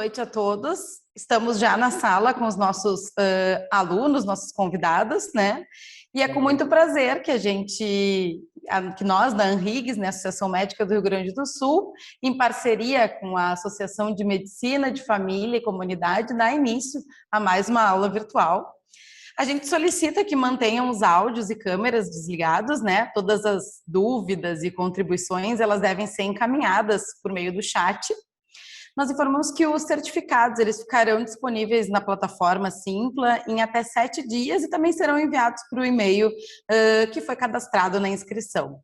noite a todos. Estamos já na sala com os nossos alunos, nossos convidados, né? E é com muito prazer que nós da ANRIGS, né, Associação Médica do Rio Grande do Sul, em parceria com a Associação de Medicina de Família e Comunidade, dá início a mais uma aula virtual. A gente solicita que mantenham os áudios e câmeras desligados, né? Todas as dúvidas e contribuições, elas devem ser encaminhadas por meio do chat. Nós informamos que os certificados eles ficarão disponíveis na plataforma Simpla em até 7 dias e também serão enviados para o e-mail que foi cadastrado na inscrição.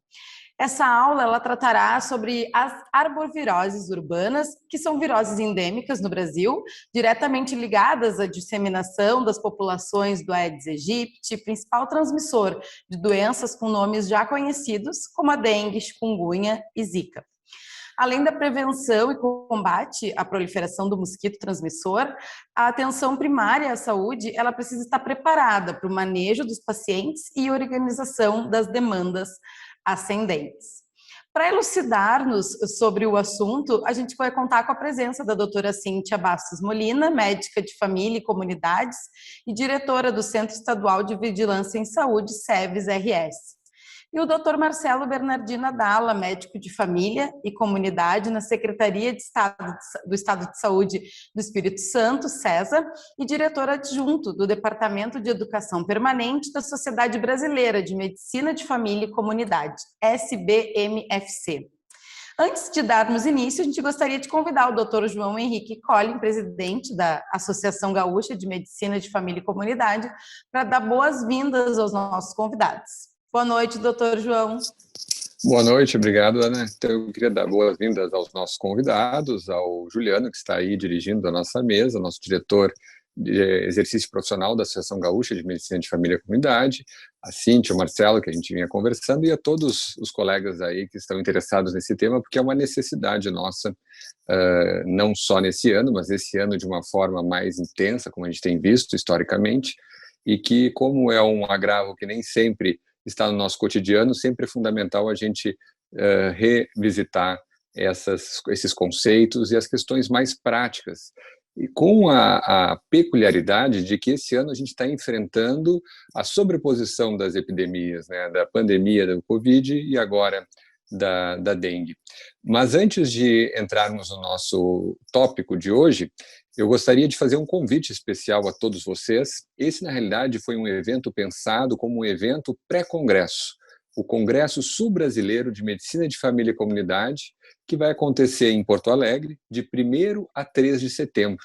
Essa aula ela tratará sobre as arboviroses urbanas, que são viroses endêmicas no Brasil, diretamente ligadas à disseminação das populações do Aedes aegypti, principal transmissor de doenças com nomes já conhecidos, como a dengue, chikungunya e zika. Além da prevenção e combate à proliferação do mosquito transmissor, a atenção primária à saúde ela precisa estar preparada para o manejo dos pacientes e organização das demandas ascendentes. Para elucidar-nos sobre o assunto, a gente vai contar com a presença da doutora Cíntia Bastos Molina, médica de família e comunidades e diretora do Centro Estadual de Vigilância em Saúde, SEVES-RS. E o Dr. Marcelo Bernardino Dalla, médico de família e comunidade na Secretaria do Estado de Saúde do Espírito Santo, SESA, e diretor adjunto do Departamento de Educação Permanente da Sociedade Brasileira de Medicina de Família e Comunidade, SBMFC. Antes de darmos início, a gente gostaria de convidar o Dr. João Henrique Collin, presidente da Associação Gaúcha de Medicina de Família e Comunidade, para dar boas-vindas aos nossos convidados. Boa noite, doutor João. Boa noite, obrigado, Ana. Então, eu queria dar boas-vindas aos nossos convidados, ao Juliano, que está aí dirigindo a nossa mesa, nosso diretor de exercício profissional da Associação Gaúcha de Medicina de Família e Comunidade, a Cíntia, o Marcelo, que a gente vinha conversando, e a todos os colegas aí que estão interessados nesse tema, porque é uma necessidade nossa, não só nesse ano, mas esse ano de uma forma mais intensa, como a gente tem visto historicamente, e que, como é um agravo que nem sempre está no nosso cotidiano, sempre é fundamental a gente revisitar esses conceitos e as questões mais práticas. E com a peculiaridade de que esse ano a gente está enfrentando a sobreposição das epidemias, né, da pandemia do Covid e agora da dengue. Mas antes de entrarmos no nosso tópico de hoje, eu gostaria de fazer um convite especial a todos vocês. Esse, na realidade, foi um evento pensado como um evento pré-congresso, o Congresso Sul-Brasileiro de Medicina de Família e Comunidade, que vai acontecer em Porto Alegre, de 1º a 3 de setembro.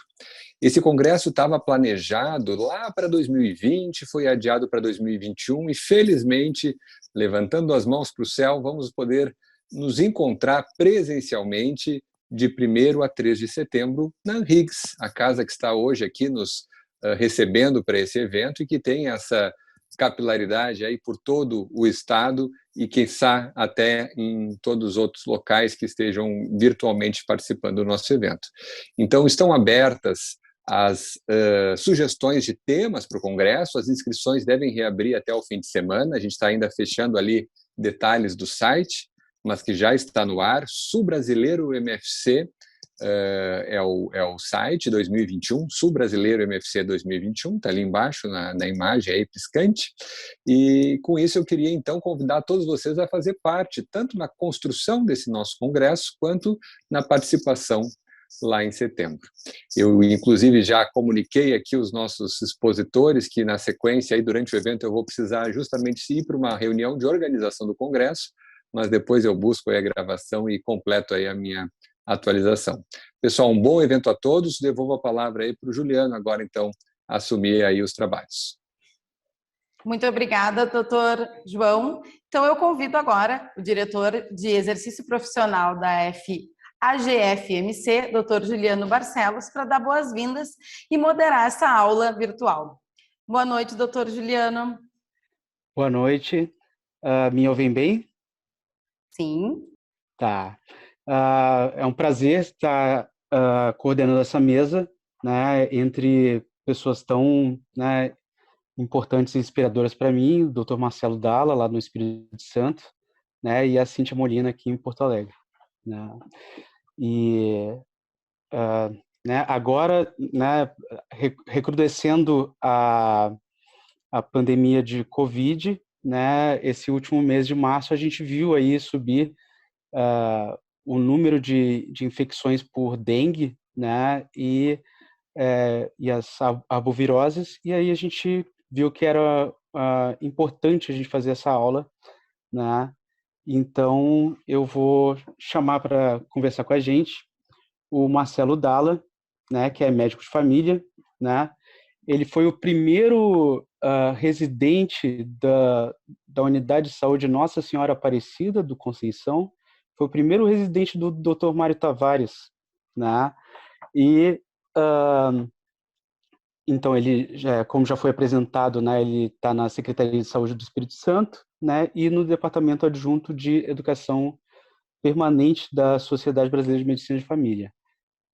Esse congresso estava planejado lá para 2020, foi adiado para 2021 e, felizmente, levantando as mãos para o céu, vamos poder nos encontrar presencialmente de 1º a 3 de setembro na ANRIGS, a casa que está hoje aqui nos recebendo para esse evento e que tem essa capilaridade aí por todo o estado e, quiçá, até em todos os outros locais que estejam virtualmente participando do nosso evento. Então, estão abertas as sugestões de temas para o congresso, as inscrições devem reabrir até o fim de semana, a gente está ainda fechando ali detalhes do site, mas que já está no ar. Sul Brasileiro MFC é o site 2021, Sul Brasileiro MFC 2021, está ali embaixo na imagem aí piscante, e com isso eu queria então convidar todos vocês a fazer parte, tanto na construção desse nosso congresso, quanto na participação lá em setembro. Eu, inclusive, já comuniquei aqui os nossos expositores que, na sequência, aí, durante o evento, eu vou precisar justamente ir para uma reunião de organização do congresso, mas depois eu busco aí a gravação e completo aí a minha atualização. Pessoal, um bom evento a todos, devolvo a palavra aí para o Juliano agora, então, assumir aí os trabalhos. Muito obrigada, doutor João. Então, eu convido agora o diretor de exercício profissional da AGFMC, doutor Juliano Barcelos, para dar boas-vindas e moderar essa aula virtual. Boa noite, doutor Juliano. Boa noite. Me ouvem bem? Sim. Tá. É um prazer estar coordenando essa mesa, né, entre pessoas tão, né, importantes e inspiradoras para mim, o Dr. Marcelo Dalla, lá no Espírito Santo, né, e a Cíntia Molina, aqui em Porto Alegre, né. E né? Agora, né, recrudescendo a pandemia de Covid, né? Esse último mês de março a gente viu aí subir o número de infecções por dengue, né? E as arboviroses, e aí a gente viu que era importante a gente fazer essa aula, né? Então, eu vou chamar para conversar com a gente o Marcelo Dalla, né, que é médico de família, né? Ele foi o primeiro residente da Unidade de Saúde Nossa Senhora Aparecida do Conceição, foi o primeiro residente do Dr. Mário Tavares, né? E então ele, como já foi apresentado, né, ele está na Secretaria de Saúde do Espírito Santo, né, e no Departamento Adjunto de Educação Permanente da Sociedade Brasileira de Medicina de Família.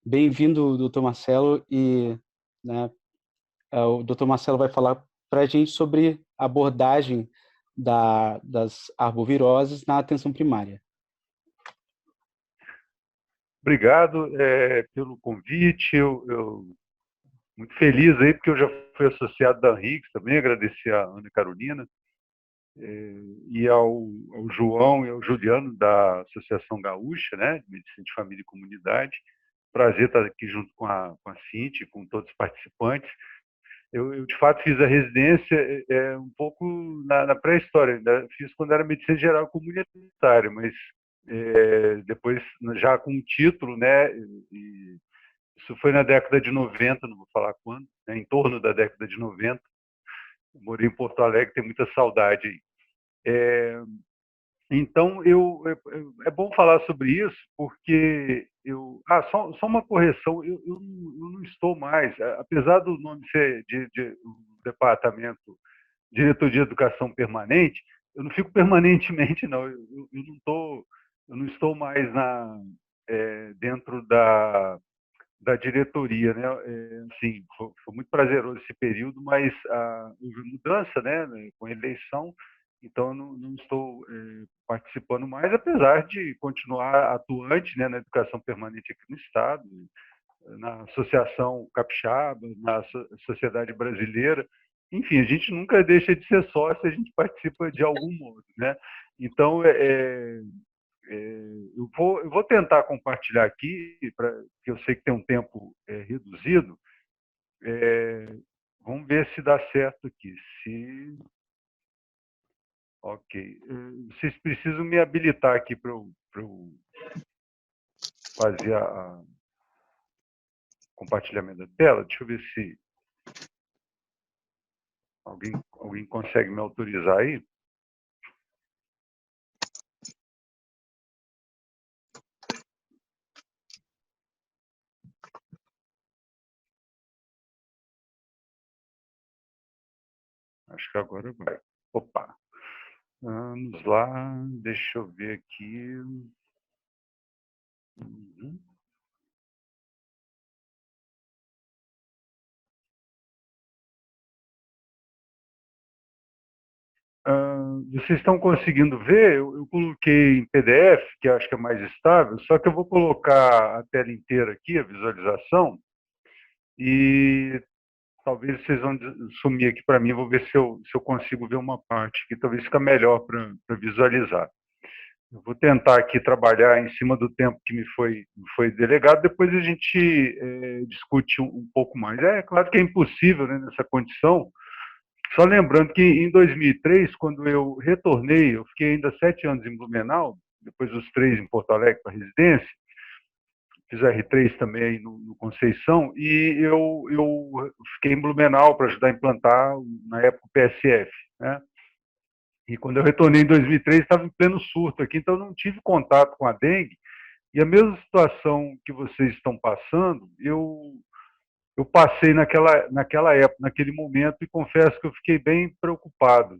Bem-vindo, doutor Marcelo, e né, o doutor Marcelo vai falar para a gente sobre a abordagem das arboviroses na atenção primária. Obrigado pelo convite, eu muito feliz aí, porque eu já fui associado da Henriques também, agradecer a Ana Carolina, e ao João e ao Juliano da Associação Gaúcha, né, de Medicina de Família e Comunidade. Prazer estar aqui junto com a Cinti, com todos os participantes. Eu de fato fiz a residência um pouco na pré-história, fiz quando era medicina geral comunitária, mas depois já com o título, né, e isso foi na década de 90, não vou falar quando, né, em torno da década de 90. Eu morei em Porto Alegre, tenho muita saudade aí. Então, é bom falar sobre isso, porque só uma correção, eu não estou mais, apesar do nome ser de departamento, diretor de educação permanente, eu não fico permanentemente, não, eu não estou mais dentro da diretoria, né? Assim, foi muito prazeroso esse período, mas houve mudança, né, com a eleição, então eu não estou participando mais, apesar de continuar atuante, né, na educação permanente aqui no Estado, na Associação Capixaba, na Sociedade Brasileira. Enfim, a gente nunca deixa de ser sócio, a gente participa de algum modo, né? Então, eu vou tentar compartilhar aqui, porque eu sei que tem um tempo reduzido. Vamos ver se dá certo aqui. Ok. Vocês precisam me habilitar aqui para eu fazer o compartilhamento da tela. Deixa eu ver se alguém consegue me autorizar aí. Acho que agora vai. Opa! Vamos lá, deixa eu ver aqui. Uhum. Vocês estão conseguindo ver? Eu coloquei em PDF, que acho que é mais estável, só que eu vou colocar a tela inteira aqui, a visualização, e talvez vocês vão sumir aqui para mim, vou ver se eu consigo ver uma parte que talvez fica melhor para visualizar. Eu vou tentar aqui trabalhar em cima do tempo que me foi delegado, depois a gente discute um pouco mais. É claro que é impossível, né, nessa condição. Só lembrando que em 2003, quando eu retornei, eu fiquei ainda 7 anos em Blumenau, depois os 3 em Porto Alegre para residência, fiz R3 também aí no Conceição, e eu fiquei em Blumenau para ajudar a implantar, na época, o PSF, né? E quando eu retornei em 2003, estava em pleno surto aqui, então eu não tive contato com a dengue, e a mesma situação que vocês estão passando, eu passei naquela época, naquele momento, e confesso que eu fiquei bem preocupado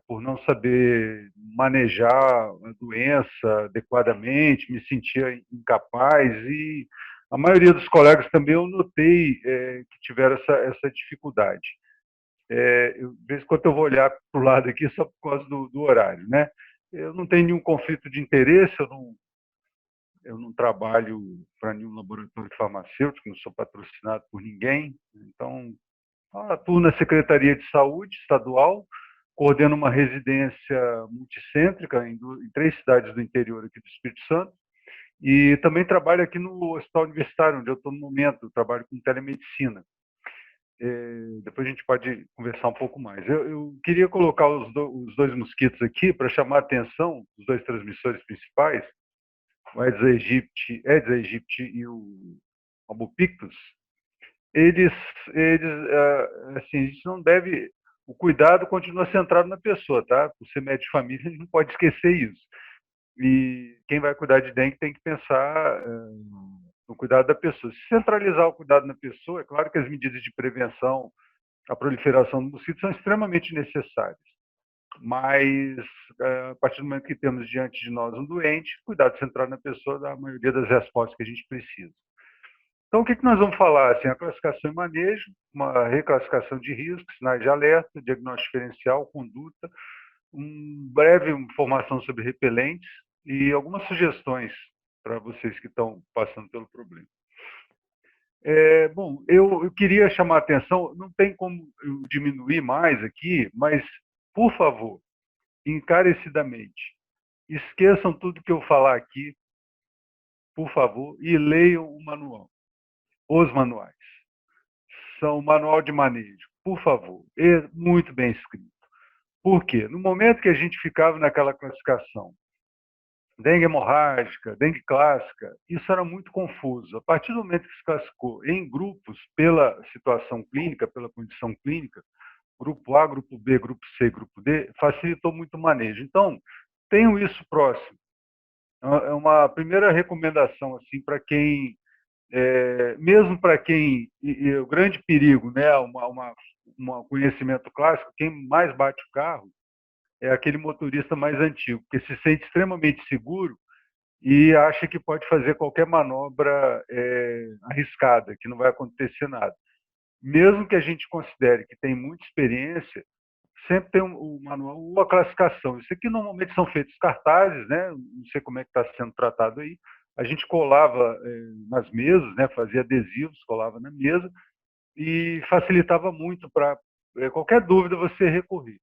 por não saber manejar a doença adequadamente, me sentia incapaz, e a maioria dos colegas também eu notei que tiveram essa dificuldade. De vez em quando eu vou olhar para o lado aqui só por causa do horário, né? Eu não tenho nenhum conflito de interesse, eu Eu não trabalho para nenhum laboratório farmacêutico, não sou patrocinado por ninguém. Então, atuo na Secretaria de Saúde Estadual, coordeno uma residência multicêntrica em 3 cidades do interior aqui do Espírito Santo, e também trabalho aqui no Hospital Universitário, onde eu estou no momento, trabalho com telemedicina. Depois a gente pode conversar um pouco mais. Eu queria colocar os 2 mosquitos aqui para chamar a atenção, os 2 transmissores principais, o Aedes aegypti e o Albopictus. Eles assim, a gente não deve... O cuidado continua centrado na pessoa, tá? Por ser médico de família, a gente não pode esquecer isso. E quem vai cuidar de dengue tem que pensar no cuidado da pessoa. Se centralizar o cuidado na pessoa, é claro que as medidas de prevenção, a proliferação do mosquito são extremamente necessárias. Mas, a partir do momento que temos diante de nós um doente, cuidado centrado na pessoa dá a maioria das respostas que a gente precisa. Então, o que nós vamos falar? Assim, a classificação e manejo, uma reclassificação de risco, sinais de alerta, diagnóstico diferencial, conduta, breve informação sobre repelentes e algumas sugestões para vocês que estão passando pelo problema. Bom, eu queria chamar a atenção, não tem como eu diminuir mais aqui, mas, por favor, encarecidamente, esqueçam tudo que eu falar aqui, por favor, e leiam o manual. Os manuais. São o manual de manejo, por favor, é muito bem escrito. Por quê? No momento que a gente ficava naquela classificação, dengue hemorrágica, dengue clássica, isso era muito confuso. A partir do momento que se classificou em grupos pela situação clínica, pela condição clínica, grupo A, grupo B, grupo C, grupo D, facilitou muito o manejo. Então, tenham isso próximo. É uma primeira recomendação assim, para quem, mesmo para quem, o grande perigo, né, um conhecimento clássico, quem mais bate o carro é aquele motorista mais antigo, que se sente extremamente seguro e acha que pode fazer qualquer manobra arriscada, que não vai acontecer nada. Mesmo que a gente considere que tem muita experiência, sempre tem o manual ou a classificação. Isso aqui normalmente são feitos cartazes, né? Não sei como é que está sendo tratado aí. A gente colava nas mesas, né? Fazia adesivos, colava na mesa e facilitava muito para qualquer dúvida você recorrer.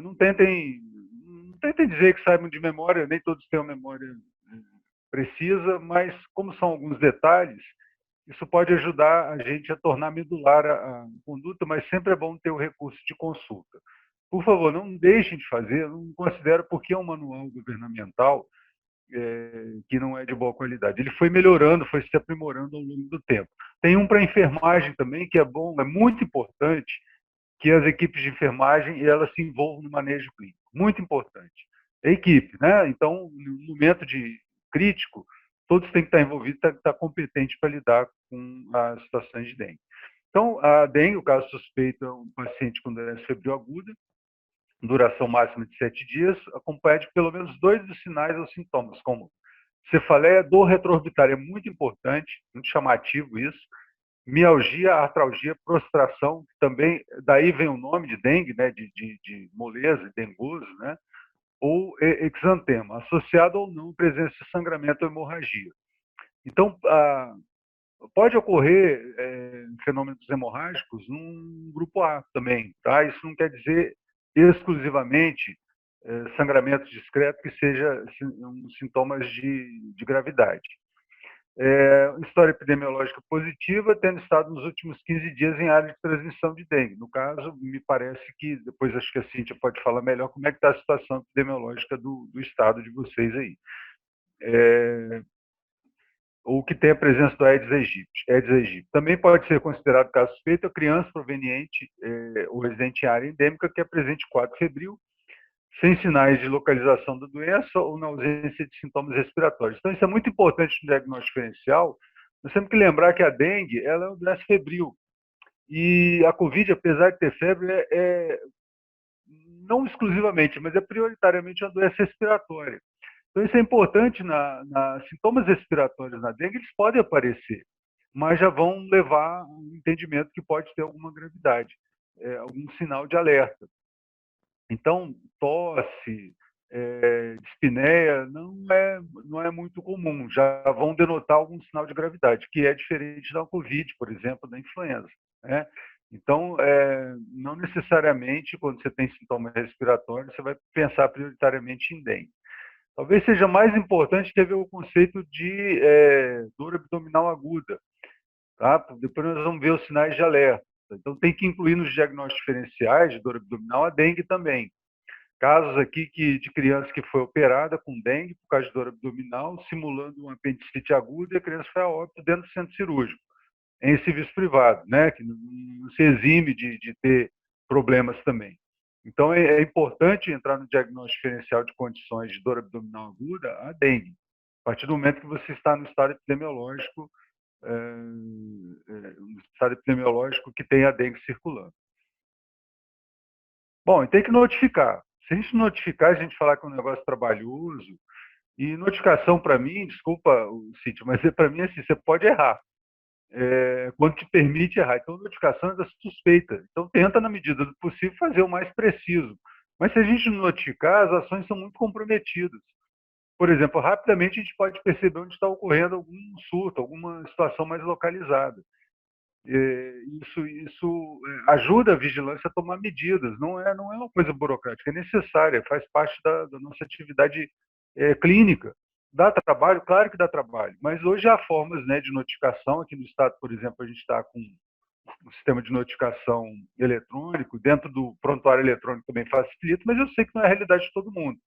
Não tentem dizer que saibam de memória, nem todos têm uma memória precisa, mas como são alguns detalhes, isso pode ajudar a gente a tornar medular a conduta, mas sempre é bom ter o recurso de consulta. Por favor, não deixem de fazer, não considero porque é um manual governamental que não é de boa qualidade. Ele foi melhorando, foi se aprimorando ao longo do tempo. Tem um para enfermagem também, que é bom, é muito importante que as equipes de enfermagem elas se envolvam no manejo clínico. Muito importante. A equipe, né? Então, no momento de crítico, todos têm que estar envolvidos, estar competentes para lidar com as situações de dengue. Então, a dengue, o caso suspeito, é um paciente com doença febril aguda, duração máxima de 7 dias, acompanhado de pelo menos 2 dos sinais ou sintomas, como cefaleia, dor retroorbitária, é muito importante, muito chamativo isso, mialgia, artralgia, prostração, também, daí vem o nome de dengue, né, de moleza, dengoso, né, ou exantema, associado ou não presença de sangramento ou hemorragia. Então, pode ocorrer fenômenos hemorrágicos num grupo A também, tá? Isso não quer dizer exclusivamente sangramento discreto que seja sintomas de gravidade. História epidemiológica positiva, tendo estado nos últimos 15 dias em área de transmissão de dengue. No caso, me parece que, depois acho que a Cíntia pode falar melhor como é que está a situação epidemiológica do estado de vocês aí. Ou que tem a presença do Aedes aegypti. Também pode ser considerado caso suspeito a criança proveniente ou residente em área endêmica que apresente quadro febril, sem sinais de localização da doença ou na ausência de sintomas respiratórios. Então, isso é muito importante no diagnóstico diferencial. Nós temos que lembrar que a dengue ela é uma doença febril. E a Covid, apesar de ter febre, não exclusivamente, mas é prioritariamente uma doença respiratória. Então, isso é importante. Sintomas respiratórios na dengue, eles podem aparecer, mas já vão levar a um entendimento que pode ter alguma gravidade, algum sinal de alerta. Então, tosse, dispneia não é muito comum, já vão denotar algum sinal de gravidade, que é diferente da Covid, por exemplo, da influenza, né? Então, não necessariamente, quando você tem sintoma respiratório, você vai pensar prioritariamente em dengue. Talvez seja mais importante ter o conceito de dor abdominal aguda, tá? Depois nós vamos ver os sinais de alerta. Então, tem que incluir nos diagnósticos diferenciais de dor abdominal a dengue também. Casos aqui de criança que foi operada com dengue por causa de dor abdominal, simulando uma apendicite aguda, e a criança foi a óbito dentro do centro cirúrgico, em serviço privado, né? Que não se exime de ter problemas também. Então, é importante entrar no diagnóstico diferencial de condições de dor abdominal aguda a dengue, a partir do momento que você está no estado epidemiológico, que tem a dengue circulando. Bom, e tem que notificar. Se a gente notificar, a gente falar que é um negócio trabalhoso, e notificação para mim, desculpa, Cíntia, mas para mim assim, você pode errar. Quando te permite errar. Então, notificação é da suspeita. Então, tenta, na medida do possível, fazer o mais preciso. Mas se a gente não notificar, as ações são muito comprometidas. Por exemplo, rapidamente a gente pode perceber onde está ocorrendo algum surto, alguma situação mais localizada. Isso ajuda a vigilância a tomar medidas, não é uma coisa burocrática, é necessária, faz parte da nossa atividade clínica. Dá trabalho? Claro que dá trabalho, mas hoje há formas, né, de notificação. Aqui no estado, por exemplo, a gente está com um sistema de notificação eletrônico, dentro do prontuário eletrônico também facilita, mas eu sei que não é a realidade de todo mundo.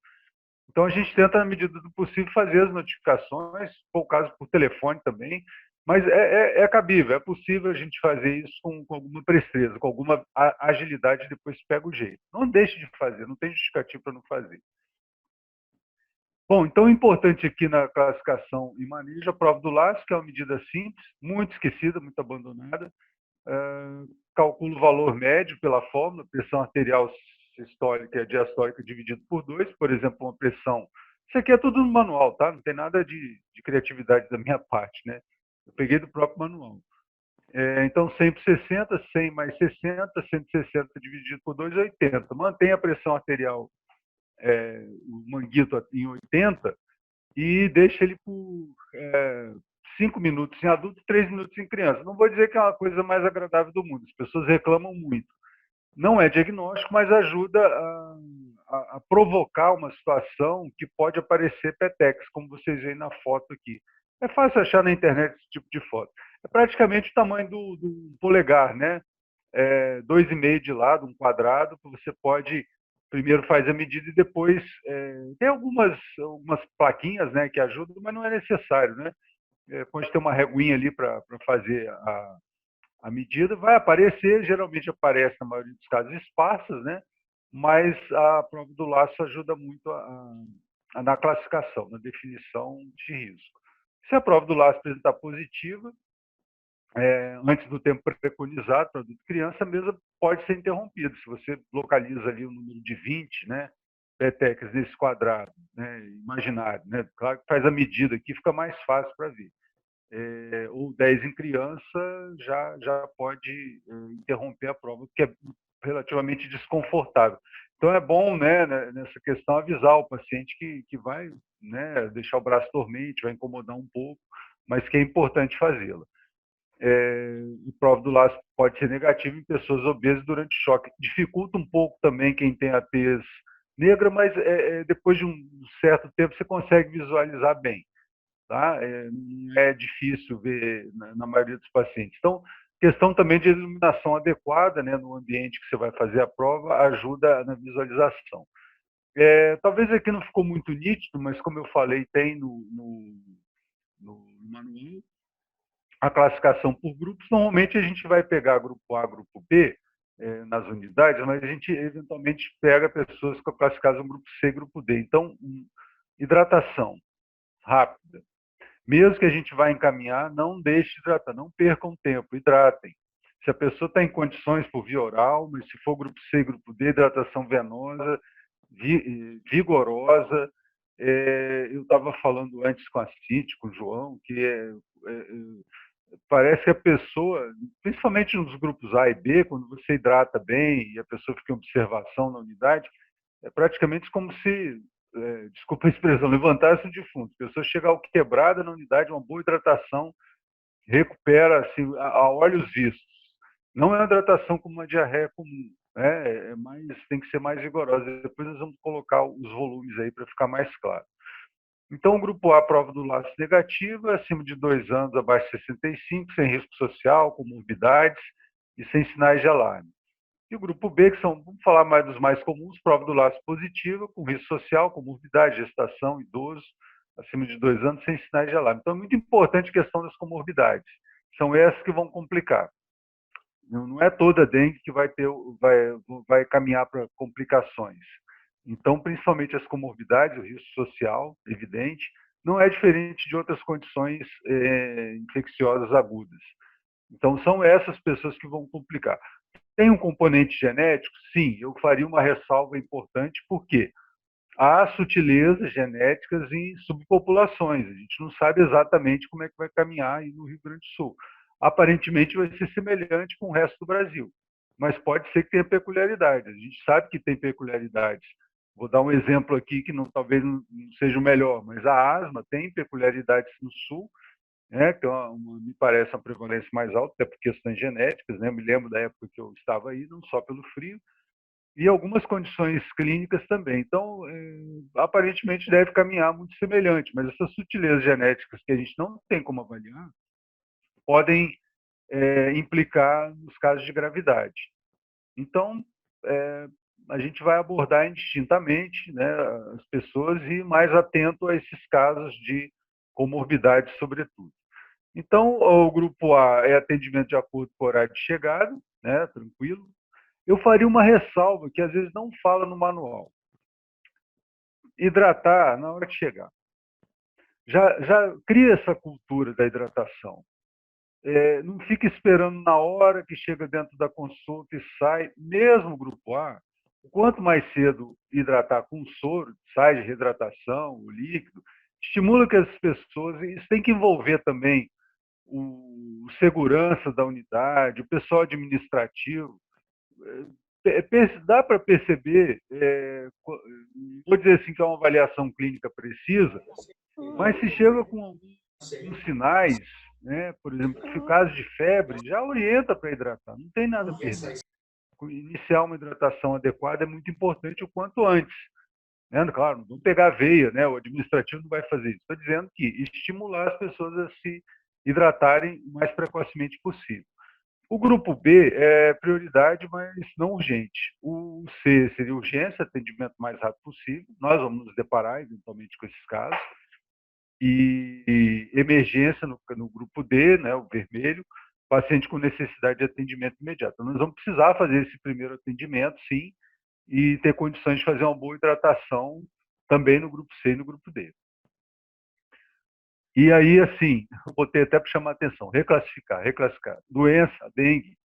Então, a gente tenta, na medida do possível, fazer as notificações, se for o caso por telefone também, mas é cabível, é possível a gente fazer isso com alguma presteza, com alguma agilidade, depois pega o jeito. Não deixe de fazer, não tem justificativo para não fazer. Bom, então, importante aqui na classificação e manejo, a prova do laço, que é uma medida simples, muito esquecida, muito abandonada. Calcula o valor médio pela fórmula, pressão arterial sistólica e diastólica dividido por 2, por exemplo, uma pressão. Isso aqui é tudo no manual, tá? Não tem nada de criatividade da minha parte, né? Eu peguei do próprio manual. Então, 100 por 60, 100 mais 60, 160 dividido por 2 é 80. Mantém a pressão arterial, o manguito em 80, e deixa ele por 5 minutos em adulto e 3 minutos em criança. Não vou dizer que é uma coisa mais agradável do mundo, as pessoas reclamam muito. Não é diagnóstico, mas ajuda a provocar uma situação que pode aparecer petex, como vocês veem na foto aqui. É fácil achar na internet esse tipo de foto. É praticamente o tamanho do polegar, né? 2,5 de lado, um quadrado, que você pode, primeiro faz a medida e depois... tem algumas plaquinhas, né, que ajudam, mas não é necessário, né? Pode ter uma reguinha ali para fazer a medida, vai aparecer, geralmente aparece na maioria dos casos esparsas, né? Mas a prova do laço ajuda muito na classificação, na definição de risco. Se a prova do laço apresentar positiva, antes do tempo preconizado para adulto e criança, a mesa pode ser interrompida. Se você localiza ali o número de 20, né, petecs nesse quadrado, né, imaginário, né? Claro que faz a medida aqui, fica mais fácil para ver. Ou 10 em criança, já pode interromper a prova, que é relativamente desconfortável. Então, é bom, né, nessa questão, avisar o paciente que vai, né, deixar o braço dormente, vai incomodar um pouco, mas que é importante fazê-la. A prova do laço pode ser negativa em pessoas obesas durante choque. Dificulta um pouco também quem tem a tez negra, mas depois de um certo tempo você consegue visualizar bem. Tá? Não é difícil ver na maioria dos pacientes. Então, questão também de iluminação adequada, né, no ambiente que você vai fazer a prova, ajuda na visualização. Talvez aqui não ficou muito nítido, mas como eu falei, tem no manual a classificação por grupos. Normalmente a gente vai pegar grupo A, grupo B, nas unidades, mas a gente eventualmente pega pessoas classificadas no grupo C e grupo D. Então, hidratação rápida. Mesmo que a gente vá encaminhar, não deixe de hidratar, não percam tempo, hidratem. Se a pessoa está em condições por via oral, mas se for grupo C, grupo D, hidratação venosa, vigorosa. Eu estava falando antes com a Cíntia, com o João, que parece que a pessoa, principalmente nos grupos A e B, quando você hidrata bem e a pessoa fica em observação na unidade, é praticamente como se desculpa a expressão, levantar-se o defunto. A pessoa chega ao quebrada na unidade, uma boa hidratação, recupera assim, a olhos vistos. Não é uma hidratação como uma diarreia comum, né? Tem que ser mais rigorosa. Depois nós vamos colocar os volumes aí para ficar mais claro. Então, o grupo A, prova do laço negativa, acima de 2 anos, abaixo de 65, sem risco social, comorbidades e sem sinais de alarme. E o grupo B, que são, vamos falar mais dos mais comuns, prova do laço positiva, com risco social, comorbidade, gestação, idoso, acima de 2 anos, sem sinais de alarme. Então, é muito importante a questão das comorbidades. São essas que vão complicar. Não é toda dengue que vai caminhar para complicações. Então, principalmente as comorbidades, o risco social, evidente, não é diferente de outras condições infecciosas agudas. Então, são essas pessoas que vão complicar. Tem um componente genético? Sim, eu faria uma ressalva importante, porque há sutilezas genéticas em subpopulações. A gente não sabe exatamente como é que vai caminhar aí no Rio Grande do Sul. Aparentemente vai ser semelhante com o resto do Brasil, mas pode ser que tenha peculiaridades. A gente sabe que tem peculiaridades. Vou dar um exemplo aqui que talvez não seja o melhor, mas a asma tem peculiaridades no Sul, né, que me parece uma prevalência mais alta, até por questões genéticas, né? Eu me lembro da época que eu estava aí, não só pelo frio, e algumas condições clínicas também. Então, aparentemente deve caminhar muito semelhante, mas essas sutilezas genéticas que a gente não tem como avaliar podem implicar nos casos de gravidade. Então, a gente vai abordar indistintamente, né, as pessoas e mais atento a esses casos de comorbidade, sobretudo. Então, o grupo A é atendimento de acordo com o horário de chegada, né, tranquilo. Eu faria uma ressalva que às vezes não fala no manual. Hidratar na hora de chegar. Já cria essa cultura da hidratação. Não fica esperando na hora que chega dentro da consulta e sai, mesmo o grupo A, quanto mais cedo hidratar com soro, sai de reidratação, o líquido, estimula que as pessoas, isso tem que envolver também o segurança da unidade, o pessoal administrativo. Dá para perceber, vou dizer assim que é uma avaliação clínica precisa, mas se chega com alguns sinais, né, por exemplo, se caso de febre, já orienta para hidratar, não tem nada a perder. Iniciar uma hidratação adequada é muito importante o quanto antes. Né? Claro, não vamos pegar a veia, né? O administrativo não vai fazer isso. Estou dizendo que estimular as pessoas a se hidratarem o mais precocemente possível. O grupo B é prioridade, mas não urgente. O C seria urgência, atendimento mais rápido possível. Nós vamos nos deparar, eventualmente, com esses casos. E emergência no grupo D, né, o vermelho, paciente com necessidade de atendimento imediato. Nós vamos precisar fazer esse primeiro atendimento, sim, e ter condições de fazer uma boa hidratação também no grupo C e no grupo D. E aí, assim, eu botei até para chamar a atenção, reclassificar. Doença, dengue,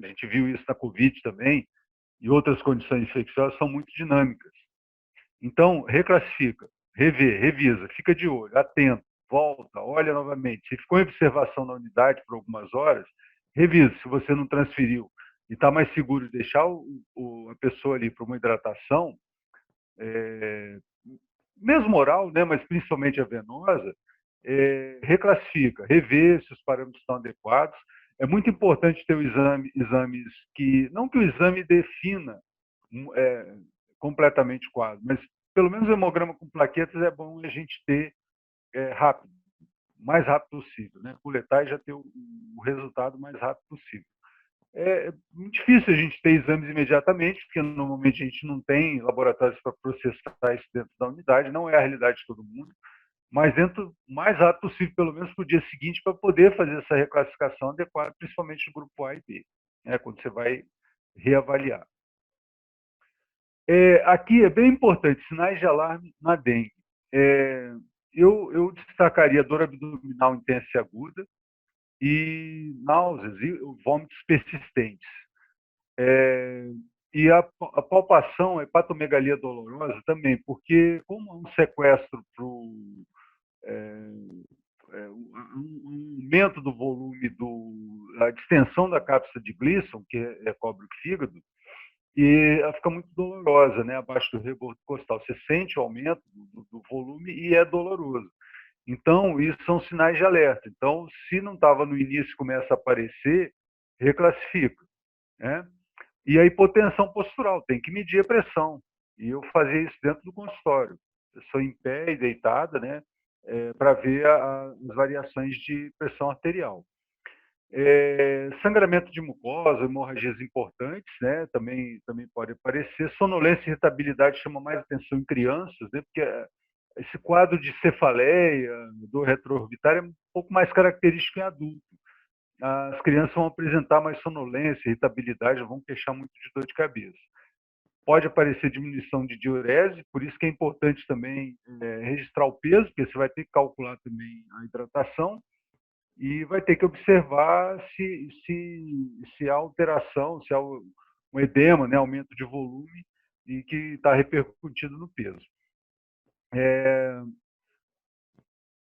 a gente viu isso na Covid também, e outras condições infecciosas são muito dinâmicas. Então, reclassifica, revisa, fica de olho, atento, volta, olha novamente. Se ficou em observação na unidade por algumas horas, revisa. Se você não transferiu e está mais seguro de deixar a pessoa ali para uma hidratação, mesmo oral, né, mas principalmente a venosa, reclassifica, revê se os parâmetros estão adequados. É muito importante ter exames que, não que o exame defina completamente o quadro, mas pelo menos o hemograma com plaquetas é bom a gente ter rápido, mais rápido possível, né? Coletar e já ter o resultado o mais rápido possível. É muito difícil a gente ter exames imediatamente, porque normalmente a gente não tem laboratórios para processar isso dentro da unidade, não é a realidade de todo mundo, mas dentro o mais rápido possível, pelo menos para o dia seguinte, para poder fazer essa reclassificação adequada, principalmente no grupo A e B, né, quando você vai reavaliar. Aqui é bem importante, sinais de alarme na dengue. Eu destacaria dor abdominal intensa e aguda e náuseas e vômitos persistentes. E a palpação, a hepatomegalia dolorosa também, porque como há um sequestro para um aumento do volume, a distensão da cápsula de Gleason, que recobre o fígado, e ela fica muito dolorosa, né, abaixo do rebordo costal. Você sente o aumento do volume e é doloroso. Então, isso são sinais de alerta. Então, se não estava no início e começa a aparecer, reclassifica, né? E a hipotensão postural, tem que medir a pressão. E eu fazia isso dentro do consultório. Eu sou em pé e deitada, né, para ver as variações de pressão arterial. Sangramento de mucosa, hemorragias importantes, né, também pode aparecer. Sonolência e irritabilidade chama mais atenção em crianças, né, porque esse quadro de cefaleia, dor retroorbitária, é um pouco mais característico em adulto. As crianças vão apresentar mais sonolência, irritabilidade, vão queixar muito de dor de cabeça. Pode aparecer diminuição de diurese, por isso que é importante também registrar o peso, porque você vai ter que calcular também a hidratação e vai ter que observar se há alteração, se há um edema, né, aumento de volume e que está repercutindo no peso.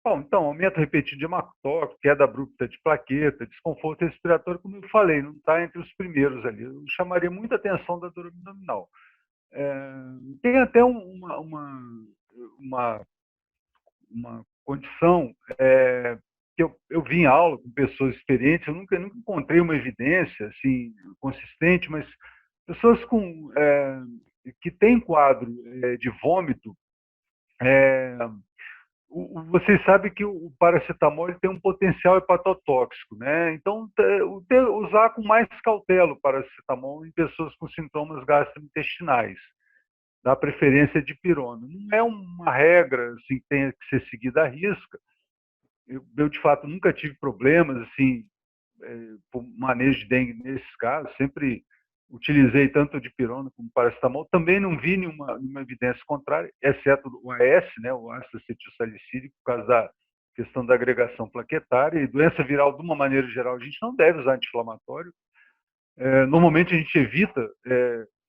Bom, então, aumento repetido de hematócrito, queda abrupta de plaqueta, desconforto respiratório, como eu falei, não está entre os primeiros ali. Eu chamaria muita atenção da dor abdominal. Tem até uma condição que eu vi em aula com pessoas experientes, eu nunca encontrei uma evidência assim, consistente, mas pessoas que têm quadro de vômito, vocês sabem que o paracetamol ele tem um potencial hepatotóxico, né? Então, usar com mais cautela o paracetamol em pessoas com sintomas gastrointestinais, dá preferência de pirona. Não é uma regra assim, que tenha que ser seguida à risca. Eu de fato, nunca tive problemas assim, por manejo de dengue nesses casos, sempre utilizei tanto de pirona como paracetamol, também não vi nenhuma evidência contrária, exceto o AS, né, o ácido acetilsalicílico, por causa da questão da agregação plaquetária, e doença viral, de uma maneira geral, a gente não deve usar anti-inflamatório. Normalmente a gente evita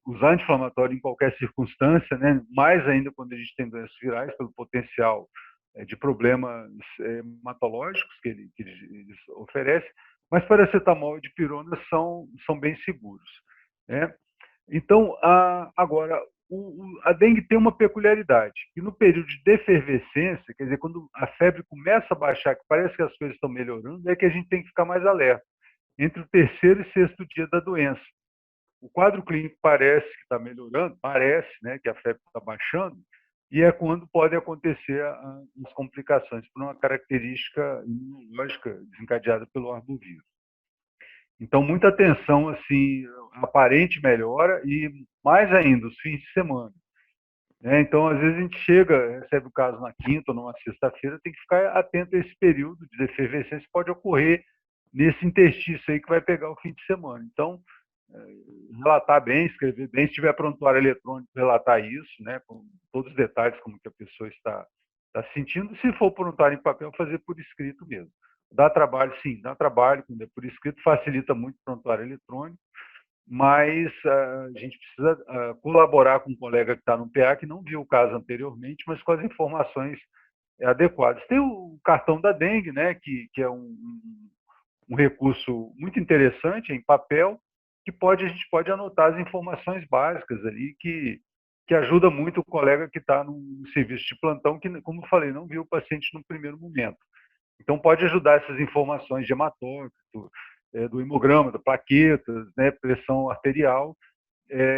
usar anti-inflamatório em qualquer circunstância, né, mais ainda quando a gente tem doenças virais, pelo potencial de problemas hematológicos que eles oferecem, mas paracetamol e dipirona são bem seguros, né? Então, agora, a dengue tem uma peculiaridade, que no período de defervescência, quer dizer, quando a febre começa a baixar, que parece que as coisas estão melhorando, é que a gente tem que ficar mais alerta, entre o terceiro e sexto dia da doença. O quadro clínico parece que está melhorando, parece, né, que a febre está baixando, e é quando podem acontecer as complicações por uma característica imunológica desencadeada pelo arbovírus. Então, muita atenção, assim, a aparente melhora e, mais ainda, os fins de semana. Então, às vezes a gente recebe o caso na quinta ou numa sexta-feira, tem que ficar atento a esse período de efervescência que pode ocorrer nesse interstício aí que vai pegar o fim de semana. Então, relatar bem, escrever bem, se tiver prontuário eletrônico, relatar isso, né, com todos os detalhes como que a pessoa está se sentindo. Se for prontuário em papel, fazer por escrito mesmo. Dá trabalho, sim, dá trabalho, quando é por escrito, facilita muito o prontuário eletrônico, mas a gente precisa colaborar com um colega que está no PA, que não viu o caso anteriormente, mas com as informações adequadas. Tem o cartão da dengue, né, que é um recurso muito interessante em papel, que a gente pode anotar as informações básicas ali, que ajuda muito o colega que está no serviço de plantão, que, como eu falei, não viu o paciente no primeiro momento. Então, pode ajudar essas informações de hematócrito, do hemograma, da plaquetas, né, pressão arterial,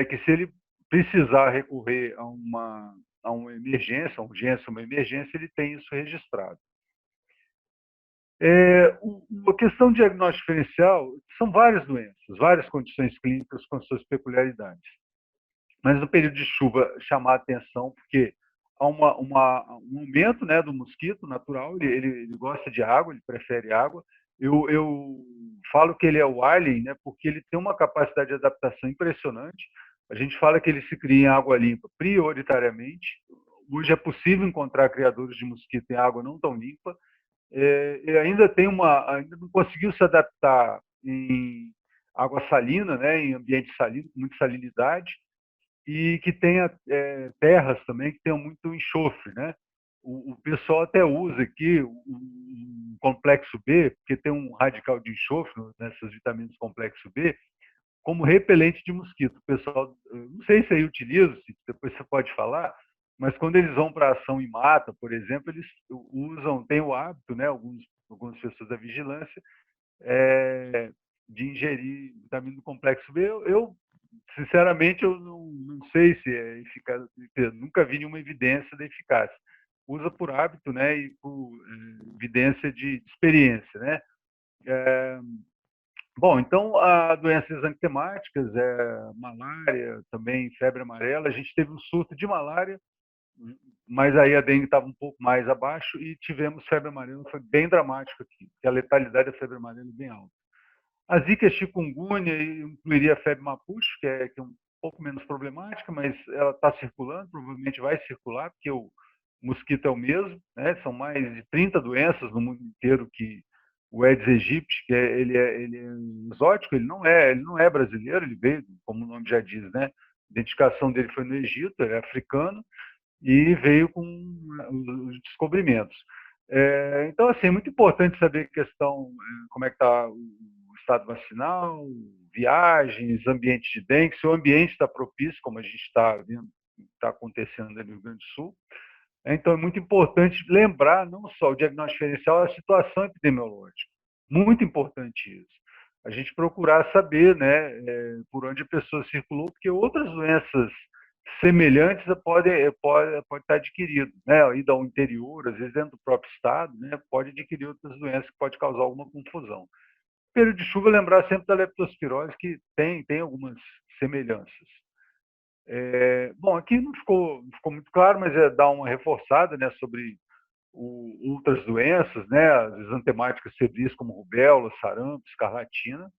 que se ele precisar recorrer a uma emergência, uma emergência, ele tem isso registrado. A questão de diagnóstico diferencial são várias doenças, várias condições clínicas com suas peculiaridades. Mas no período de chuva, chamar a atenção, porque há um aumento, né, do mosquito natural, ele gosta de água, ele prefere água. Eu falo que ele é o alien, né, porque ele tem uma capacidade de adaptação impressionante. A gente fala que ele se cria em água limpa prioritariamente. Hoje é possível encontrar criadores de mosquito em água não tão limpa. Ele ainda não conseguiu se adaptar em água salina, né, em ambiente salino, com muita salinidade, e que tenha terras também que tenham muito enxofre, né? O pessoal até usa aqui o complexo B, porque tem um radical de enxofre nessas vitaminas complexo B, como repelente de mosquito. O pessoal, não sei se aí utiliza, se depois você pode falar, mas quando eles vão para ação em mata, por exemplo, eles usam, tem o hábito, né, algumas pessoas da vigilância, de ingerir vitamina do complexo B. Sinceramente, eu não sei se é eficaz, nunca vi nenhuma evidência da eficácia. Usa por hábito, né, e por evidência de experiência, né. Bom, então, doenças antemáticas, malária, também febre amarela. A gente teve um surto de malária, mas aí a dengue estava um pouco mais abaixo e tivemos febre amarela, foi bem dramático aqui, porque a letalidade da febre amarela é bem alta. A zika e a chikungunya incluiria a febre mapuche, que é um pouco menos problemática, mas ela está circulando, provavelmente vai circular, porque o mosquito é o mesmo, né? São mais de 30 doenças no mundo inteiro que o Aedes aegypti, que ele é exótico, ele não é brasileiro, ele veio, como o nome já diz, né? A identificação dele foi no Egito, ele é africano, e veio com os descobrimentos. Então, assim, é muito importante saber a questão, como é que está o estado vacinal, viagens, ambiente de dengue, se o ambiente está propício, como a gente está vendo, está acontecendo no Rio Grande do Sul. Então, é muito importante lembrar não só o diagnóstico diferencial, a situação epidemiológica. Muito importante isso. A gente procurar saber, né, por onde a pessoa circulou, porque outras doenças semelhantes pode estar adquirido, né, aí ao interior, às vezes dentro do próprio estado, né, pode adquirir outras doenças que pode causar alguma confusão. Período de chuva, lembrar sempre da leptospirose, que tem algumas semelhanças. Bom, aqui não ficou muito claro, mas dar uma reforçada, né, sobre outras doenças, né, as exantemáticas febris como rubéola, sarampo, escarlatina.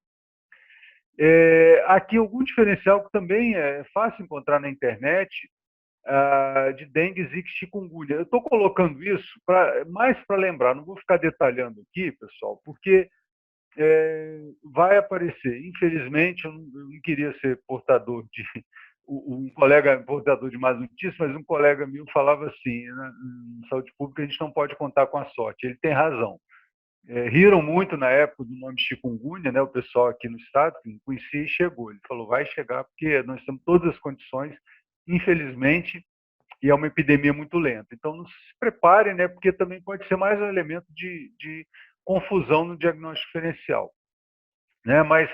Aqui algum diferencial que também é fácil encontrar na internet, de dengue, zika e chikungunya. Eu estou colocando isso mais para lembrar, não vou ficar detalhando aqui, pessoal, porque vai aparecer. Infelizmente, eu não queria ser portador de um colega portador de más notícias, mas um colega meu falava assim, na saúde pública a gente não pode contar com a sorte. Ele tem razão. Riram muito na época do nome chikungunya, né, o pessoal aqui no estado, que não conhecia, e chegou. Ele falou, vai chegar, porque nós temos todas as condições, infelizmente, e é uma epidemia muito lenta. Então, não se preparem, né, porque também pode ser mais um elemento de confusão no diagnóstico diferencial. Né? Mas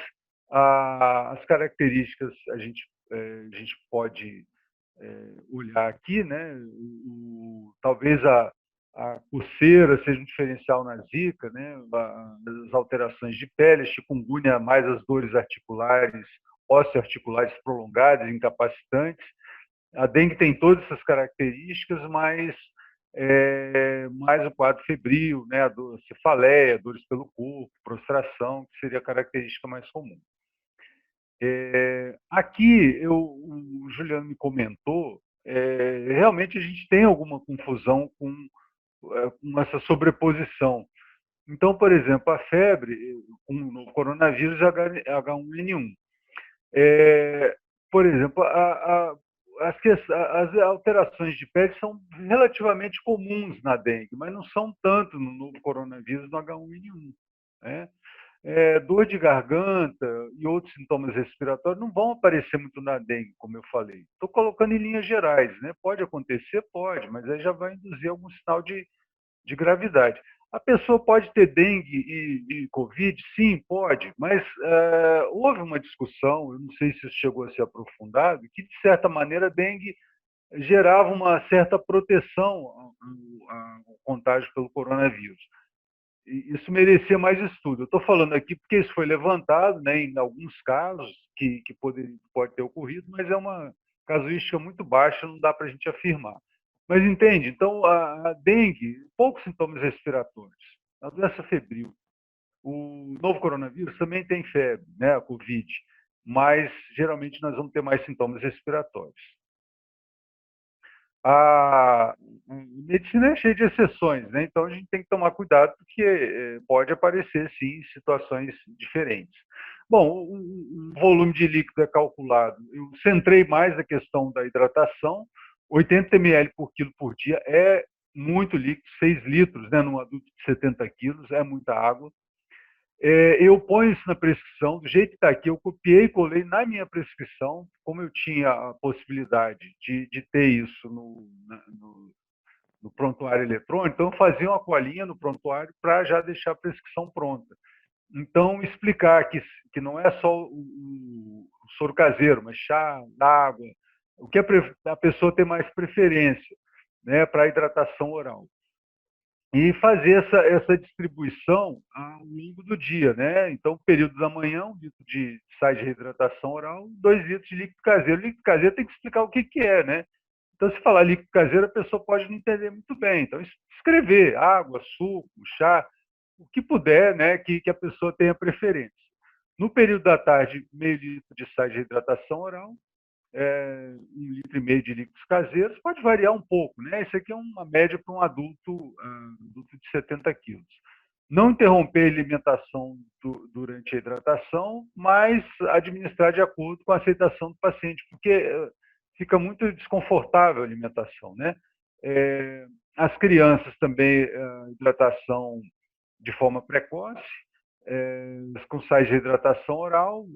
as características a gente pode olhar aqui, né? Talvez a coceira seja um diferencial na zika, né? As alterações de pele, chikungunya mais as dores articulares, osteoarticulares prolongadas, incapacitantes. A dengue tem todas essas características, mas mais o quadro febril, né, a cefaleia, dores pelo corpo, prostração, que seria a característica mais comum. Aqui, o Juliano me comentou, realmente a gente tem alguma confusão com essa sobreposição. Então, por exemplo, a febre, no coronavírus H1N1. Por exemplo, as alterações de pele são relativamente comuns na dengue, mas não são tanto no novo coronavírus, no H1N1. Né? Dor de garganta e outros sintomas respiratórios não vão aparecer muito na dengue, como eu falei. Estou colocando em linhas gerais, né? Pode acontecer? Pode, mas aí já vai induzir algum sinal de gravidade. A pessoa pode ter dengue e Covid? Sim, pode, mas houve uma discussão, eu não sei se isso chegou a ser aprofundado, que, de certa maneira, a dengue gerava uma certa proteção ao contágio pelo coronavírus. E isso merecia mais estudo. Eu estou falando aqui porque isso foi levantado, né, em alguns casos que pode ter ocorrido, mas é uma casuística muito baixa, não dá para a gente afirmar. Mas entende? Então, a dengue, poucos sintomas respiratórios. A doença febril. O novo coronavírus também tem febre, né, a Covid, mas geralmente nós vamos ter mais sintomas respiratórios. A medicina é cheia de exceções, né? Então a gente tem que tomar cuidado porque pode aparecer, sim, situações diferentes. Bom, o volume de líquido é calculado. Eu centrei mais na questão da hidratação. 80 ml por quilo por dia é muito líquido, 6 litros, né, num adulto de 70 quilos, é muita água. Eu ponho isso na prescrição, do jeito que está aqui, eu copiei e colei na minha prescrição, como eu tinha a possibilidade de ter isso no prontuário eletrônico, então eu fazia uma colinha no prontuário para já deixar a prescrição pronta. Então, explicar que não é só o soro caseiro, mas chá, água, o que a pessoa tem mais preferência, né, para a hidratação oral. E fazer essa distribuição ao longo do dia, né? Então, período da manhã, 1 litro de sais de reidratação oral, 2 litros de líquido caseiro. O líquido caseiro tem que explicar o que é, né? Então, se falar líquido caseiro, a pessoa pode não entender muito bem. Então, escrever água, suco, chá, o que puder, né, que a pessoa tenha preferência. No período da tarde, meio litro de sais de reidratação oral, 1,5 litro de líquidos caseiros, pode variar um pouco, né? Isso aqui é uma média para um adulto de 70 quilos. Não interromper a alimentação durante a hidratação, mas administrar de acordo com a aceitação do paciente, porque fica muito desconfortável a alimentação, né? As crianças também, hidratação de forma precoce, com sais de hidratação oral,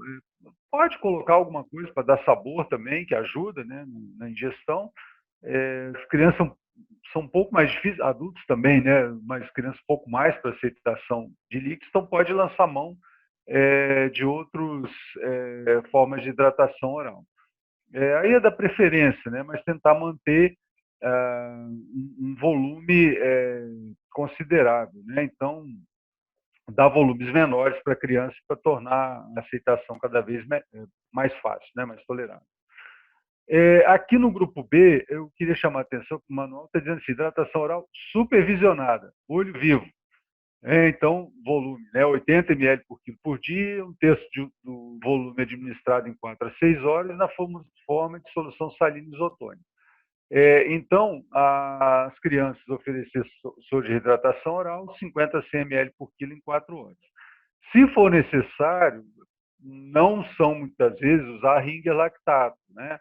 pode colocar alguma coisa para dar sabor também, que ajuda, né, na ingestão. As crianças são um pouco mais difíceis, adultos também, né, mas crianças um pouco mais para aceitação de líquidos, então pode lançar mão de outras formas de hidratação oral. Aí é da preferência, né, mas tentar manter um volume considerável, né? Então, dar volumes menores para a criança para tornar a aceitação cada vez mais fácil, né? Mais tolerável. Aqui no grupo B, eu queria chamar a atenção que o manual está dizendo assim, hidratação oral supervisionada, olho vivo. Então, volume, né? 80 ml por quilo por dia, 1/3 do volume administrado em 4 a 6 horas na forma de solução salina isotônica. Então, as crianças oferecer soro de reidratação oral, 50 a 100 ml por quilo em 4 horas. Se for necessário, não são muitas vezes usar ringer lactato, né?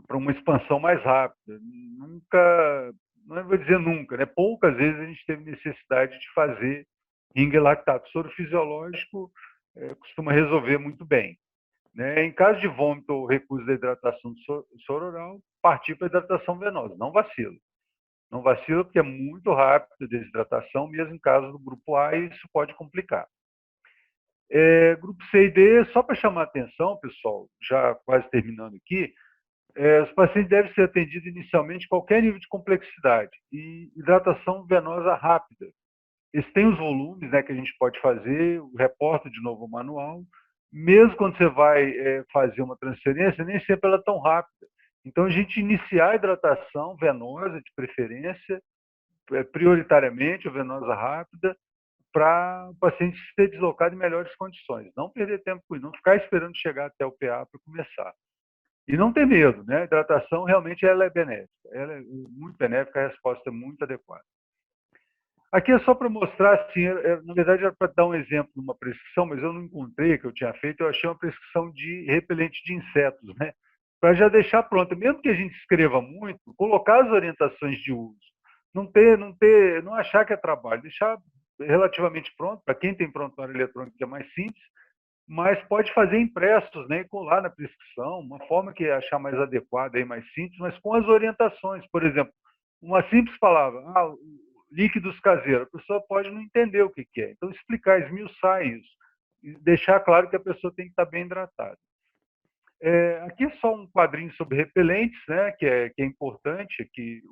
Para uma expansão mais rápida. Nunca, não vou dizer nunca, né? Poucas vezes a gente teve necessidade de fazer ringer lactato. Soro fisiológico costuma resolver muito bem. Né? Em caso de vômito ou recuso da hidratação do soro oral, partir para a hidratação venosa. Não vacila. Não vacila porque é muito rápido a desidratação, mesmo em caso do grupo A, e isso pode complicar. Grupo C e D, só para chamar a atenção, pessoal, já quase terminando aqui, os pacientes devem ser atendidos inicialmente em qualquer nível de complexidade e hidratação venosa rápida. Eles têm os volumes, né, que a gente pode fazer, o reporta de novo o manual. Mesmo quando você vai fazer uma transferência, nem sempre ela é tão rápida. Então, a gente iniciar a hidratação venosa, de preferência, prioritariamente, a venosa rápida, para o paciente ser deslocado em melhores condições. Não perder tempo com isso, não ficar esperando chegar até o PA para começar. E não ter medo, né? A hidratação realmente ela é benéfica. Ela é muito benéfica, a resposta é muito adequada. Aqui é só para mostrar, assim, na verdade era para dar um exemplo de uma prescrição, mas eu não encontrei que eu tinha feito, eu achei uma prescrição de repelente de insetos, né? Para já deixar pronta, mesmo que a gente escreva muito, colocar as orientações de uso, não achar que é trabalho, deixar relativamente pronto, para quem tem prontuário eletrônico que é mais simples, mas pode fazer impressos, né, e colar na prescrição, uma forma que achar mais adequada e mais simples, mas com as orientações, por exemplo, uma simples palavra, líquidos caseiros, a pessoa pode não entender o que é. Então, explicar, esmiuçar isso, e deixar claro que a pessoa tem que estar bem hidratada. Aqui é só um quadrinho sobre repelentes, né, que é importante, que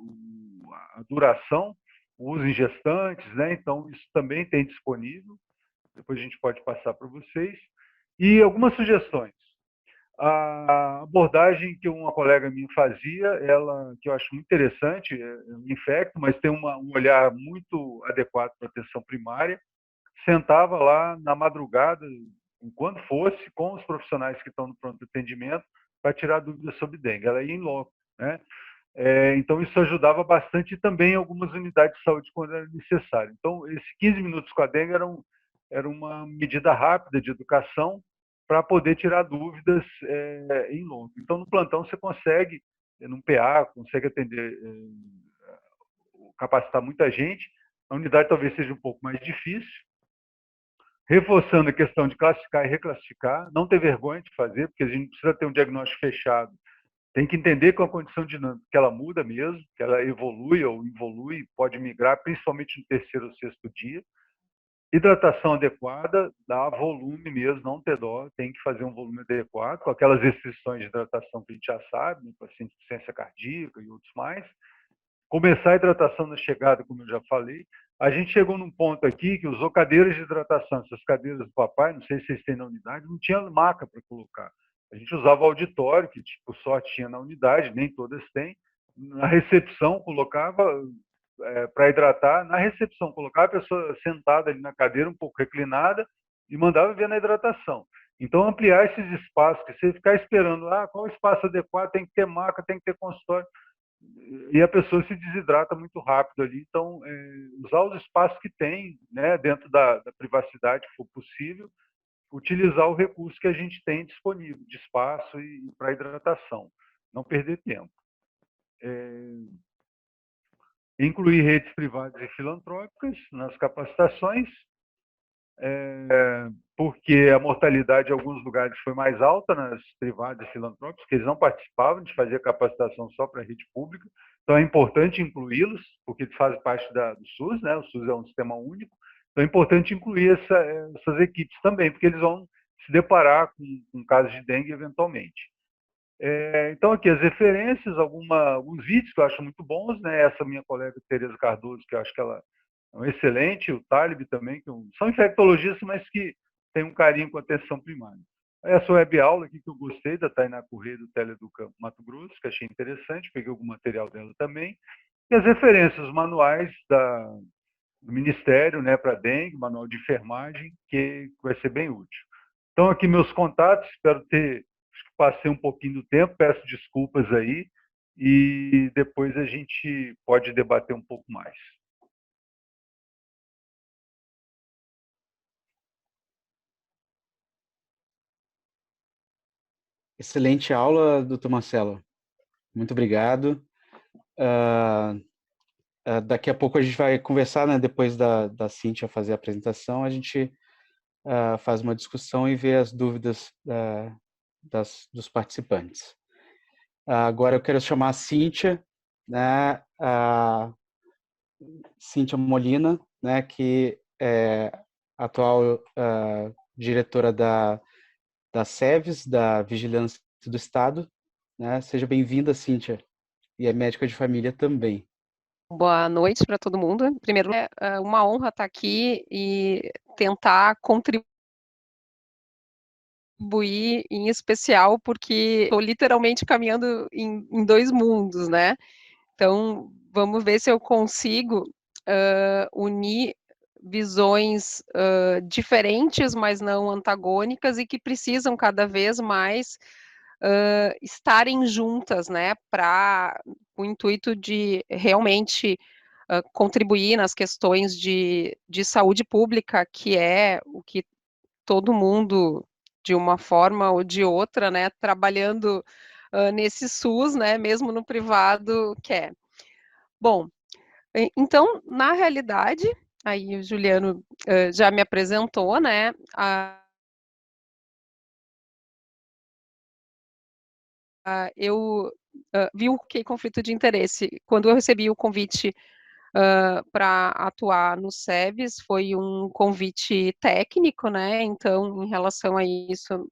a duração, o uso em gestantes, né, então isso também tem disponível, depois a gente pode passar para vocês. E algumas sugestões. A abordagem que uma colega minha fazia, que eu acho muito interessante, infecto, mas tem um olhar muito adequado para a atenção primária, sentava lá na madrugada, quando fosse, com os profissionais que estão no pronto atendimento, para tirar dúvidas sobre dengue. Ela ia em loco, né? Então, isso ajudava bastante e também em algumas unidades de saúde quando era necessário. Então, esses 15 minutos com a dengue era uma medida rápida de educação para poder tirar dúvidas em loco. Então, no plantão, você consegue, num PA, consegue atender, capacitar muita gente. A unidade talvez seja um pouco mais difícil, reforçando a questão de classificar e reclassificar, não ter vergonha de fazer, porque a gente precisa ter um diagnóstico fechado. Tem que entender que é uma condição dinâmica, que ela muda mesmo, que ela evolui ou involui, pode migrar, principalmente no terceiro ou sexto dia. Hidratação adequada, dá volume mesmo, não ter dó, tem que fazer um volume adequado, com aquelas restrições de hidratação que a gente já sabe, né, paciente de insuficiência cardíaca e outros mais. Começar a hidratação na chegada, como eu já falei. A gente chegou num ponto aqui que usou cadeiras de hidratação, essas cadeiras do papai, não sei se vocês têm na unidade, não tinha maca para colocar. A gente usava o auditório, que tipo, só tinha na unidade, nem todas têm. Na recepção, colocava para hidratar. Na recepção, colocava a pessoa sentada ali na cadeira, um pouco reclinada, e mandava ver na hidratação. Então, ampliar esses espaços, que você ficar esperando, qual o espaço adequado, tem que ter maca, tem que ter consultório, e a pessoa se desidrata muito rápido ali. Então, usar os espaços que tem, né, dentro da privacidade, que for possível, utilizar o recurso que a gente tem disponível, de espaço e para hidratação, não perder tempo. Incluir redes privadas e filantrópicas nas capacitações, porque a mortalidade em alguns lugares foi mais alta nas privadas e filantrópicas, porque eles não participavam de fazer capacitação só para a rede pública. Então, é importante incluí-los, porque fazem parte do SUS, né? O SUS é um sistema único. Então, é importante incluir essas equipes também, porque eles vão se deparar com casos de dengue eventualmente. Então, aqui as referências, alguns vídeos que eu acho muito bons, né? Essa minha colega Tereza Cardoso, que eu acho que ela é um excelente, o Talib também, que são infectologistas, mas que tem um carinho com a atenção primária. Essa web aula aqui que eu gostei, da Tainá Corrêa, do Teleeduca Mato Grosso, que achei interessante, peguei algum material dela também. E as referências, os manuais do Ministério, né, para dengue, manual de enfermagem, que vai ser bem útil. Então, aqui meus contatos, espero ter, acho que passei um pouquinho do tempo, peço desculpas aí, e depois a gente pode debater um pouco mais. Excelente aula, doutor Marcelo. Muito obrigado. Daqui a pouco a gente vai conversar, né? Depois da Cíntia fazer a apresentação, a gente faz uma discussão e vê as dúvidas dos participantes. Agora eu quero chamar a Cíntia, né? A Cíntia Molina, né? Que é atual diretora da SEVES, da Vigilância do Estado, né? Seja bem-vinda, Cíntia, e é médica de família também. Boa noite para todo mundo. Primeiro, é uma honra estar aqui e tentar contribuir, em especial, porque estou literalmente caminhando em dois mundos, né? Então, vamos ver se eu consigo unir visões diferentes, mas não antagônicas, e que precisam cada vez mais estarem juntas, né, para o intuito de realmente contribuir nas questões de saúde pública, que é o que todo mundo, de uma forma ou de outra, né, trabalhando nesse SUS, né, mesmo no privado, quer. Bom, então, na realidade, aí o Juliano já me apresentou, né, eu vi o que conflito de interesse. Quando eu recebi o convite para atuar no SEVES, foi um convite técnico, né? Então, em relação a isso,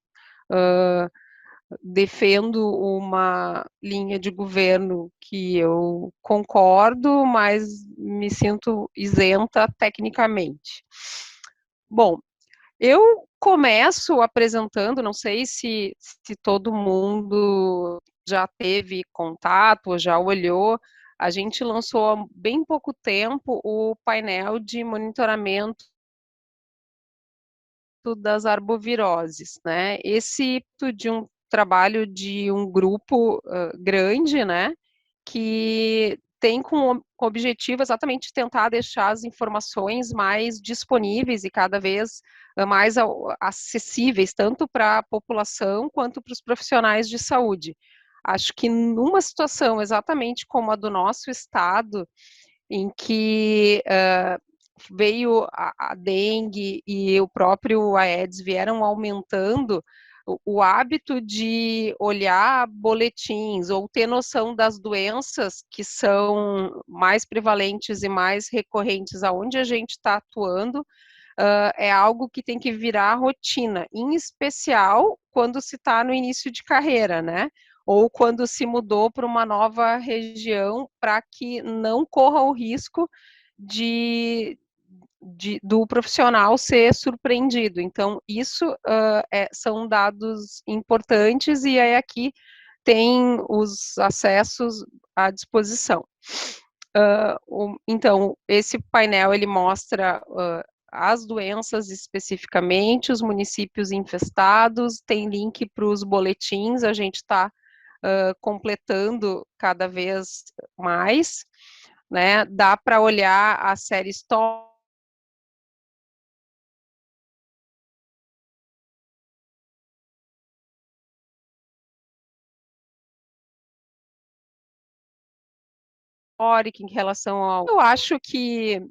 defendo uma linha de governo que eu concordo, mas me sinto isenta tecnicamente. Bom, eu começo apresentando, não sei se todo mundo já teve contato ou já olhou, a gente lançou há bem pouco tempo o painel de monitoramento das arboviroses, né? Esse de um trabalho de um grupo grande, né? Que tem como objetivo exatamente tentar deixar as informações mais disponíveis e cada vez mais acessíveis, tanto para a população quanto para os profissionais de saúde. Acho que numa situação exatamente como a do nosso estado, em que veio a dengue e o próprio Aedes vieram aumentando, o hábito de olhar boletins ou ter noção das doenças que são mais prevalentes e mais recorrentes aonde a gente está atuando, é algo que tem que virar rotina, em especial quando se está no início de carreira, né? Ou quando se mudou para uma nova região, para que não corra o risco do profissional ser surpreendido. Então, isso são dados importantes e aí aqui tem os acessos à disposição. Então, esse painel ele mostra as doenças especificamente, os municípios infestados, tem link para os boletins, a gente está completando cada vez mais, né? Dá para olhar a série histórica, em relação ao... Eu acho que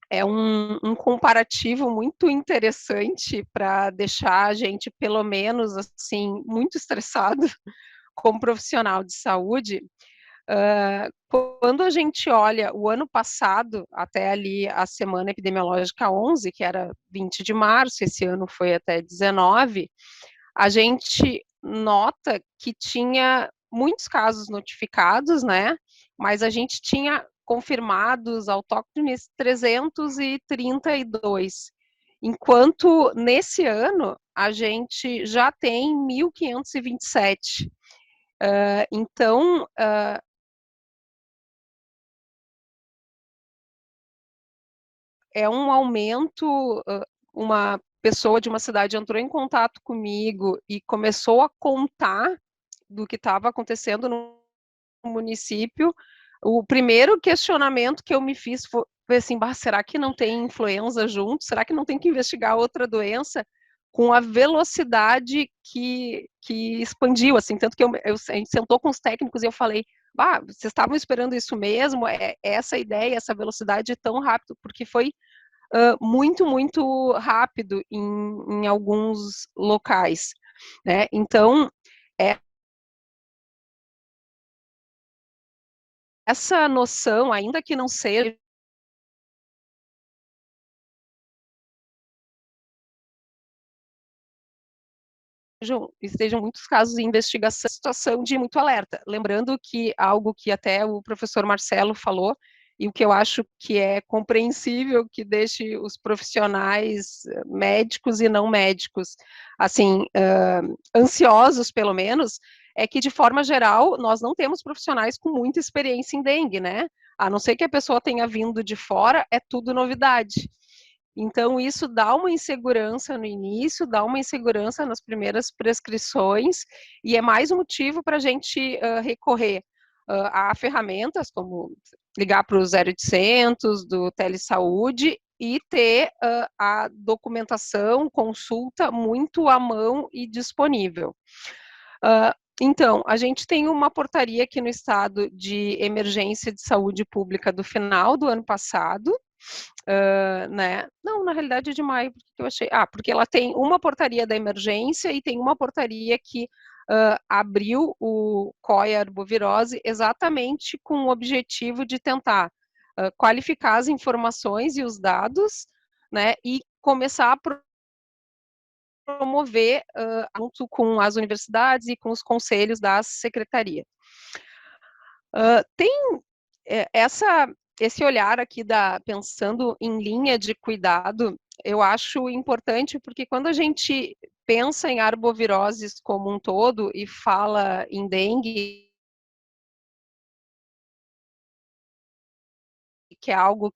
é um comparativo muito interessante para deixar a gente, pelo menos, assim, muito estressado como profissional de saúde. Quando a gente olha o ano passado, até ali a semana epidemiológica 11, que era 20 de março, esse ano foi até 19, a gente nota que tinha muitos casos notificados, né? Mas a gente tinha confirmados autóctones 332, enquanto nesse ano a gente já tem 1.527. Então, é um aumento, uma pessoa de uma cidade entrou em contato comigo e começou a contar do que estava acontecendo no município. O primeiro questionamento que eu me fiz foi assim, será que não tem influenza junto? Será que não tem que investigar outra doença? Com a velocidade que expandiu, assim, tanto que a gente sentou com os técnicos e eu falei, vocês estavam esperando isso mesmo? Essa ideia, essa velocidade tão rápido, porque foi muito, muito rápido em alguns locais, né? Então, essa noção, ainda que não seja estejam muitos casos em investigação, situação de muito alerta. Lembrando que algo que até o professor Marcelo falou, e o que eu acho que é compreensível que deixe os profissionais médicos e não médicos, assim, ansiosos pelo menos, é que de forma geral nós não temos profissionais com muita experiência em dengue, né? A não ser que a pessoa tenha vindo de fora, é tudo novidade. Então, isso dá uma insegurança no início, dá uma insegurança nas primeiras prescrições, e é mais um motivo para a gente recorrer a ferramentas como ligar para o 0800 do Telesaúde e ter a documentação, consulta muito à mão e disponível. Então, a gente tem uma portaria aqui no estado de emergência de saúde pública do final do ano passado, né? Não, na realidade é de maio, porque eu achei. Porque ela tem uma portaria da emergência e tem uma portaria que abriu o COI arbovirose exatamente com o objetivo de tentar qualificar as informações e os dados, né? E começar a promover junto com as universidades e com os conselhos da secretaria. Tem esse olhar aqui pensando em linha de cuidado, eu acho importante, porque quando a gente pensa em arboviroses como um todo e fala em dengue, que é algo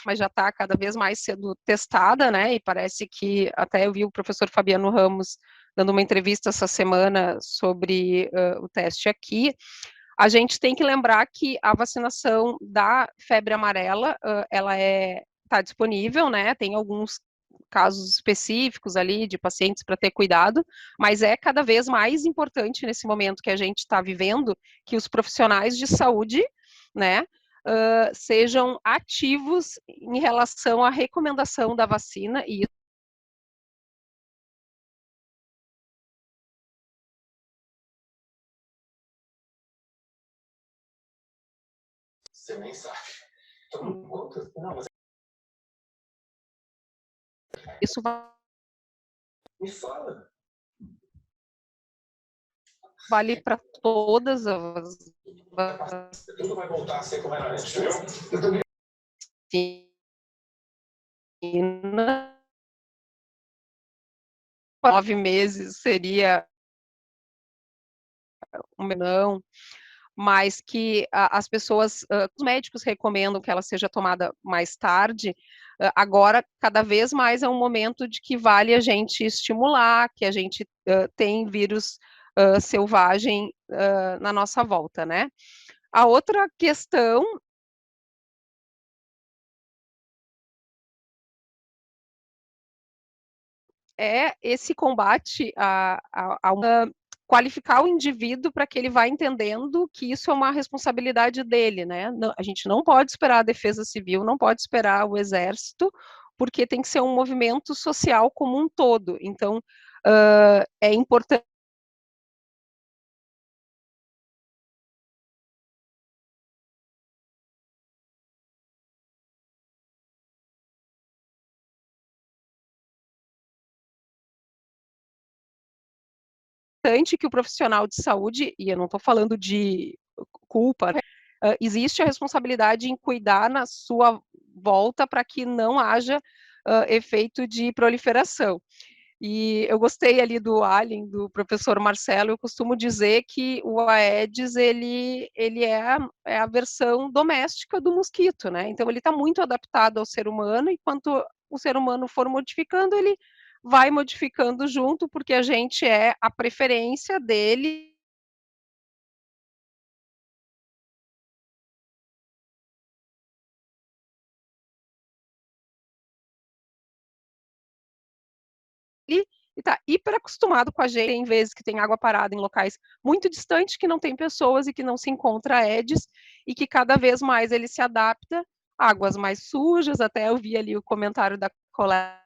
mas já está cada vez mais sendo testada, né, e parece que, até eu vi o professor Fabiano Ramos dando uma entrevista essa semana sobre o teste aqui. A gente tem que lembrar que a vacinação da febre amarela, ela está disponível, né, tem alguns casos específicos ali de pacientes para ter cuidado, mas é cada vez mais importante nesse momento que a gente está vivendo, que os profissionais de saúde, né, sejam ativos em relação à recomendação da vacina, e você nem sabe. Então, isso vale para todas as tudo vai voltar a ser como era antes, viu? vacinas. 9 meses seria não, mas que as pessoas, os médicos recomendam que ela seja tomada mais tarde. Agora, cada vez mais é um momento de que vale a gente estimular, que a gente tem vírus selvagem na nossa volta, né? A outra questão é esse combate qualificar o indivíduo para que ele vá entendendo que isso é uma responsabilidade dele, né? Não, a gente não pode esperar a defesa civil, não pode esperar o exército, porque tem que ser um movimento social como um todo. Então, é importante que o profissional de saúde, e eu não estou falando de culpa, né? Existe a responsabilidade em cuidar na sua volta para que não haja efeito de proliferação. E eu gostei ali do Alien, do professor Marcelo. Eu costumo dizer que o Aedes, ele é a versão doméstica do mosquito, né? Então, ele está muito adaptado ao ser humano, e quanto o ser humano for modificando, ele vai modificando junto, porque a gente é a preferência dele. E está hiper acostumado com a gente. Tem vezes que tem água parada em locais muito distantes, que não tem pessoas e que não se encontra Aedes, e que cada vez mais ele se adapta a águas mais sujas. Até eu vi ali o comentário da colega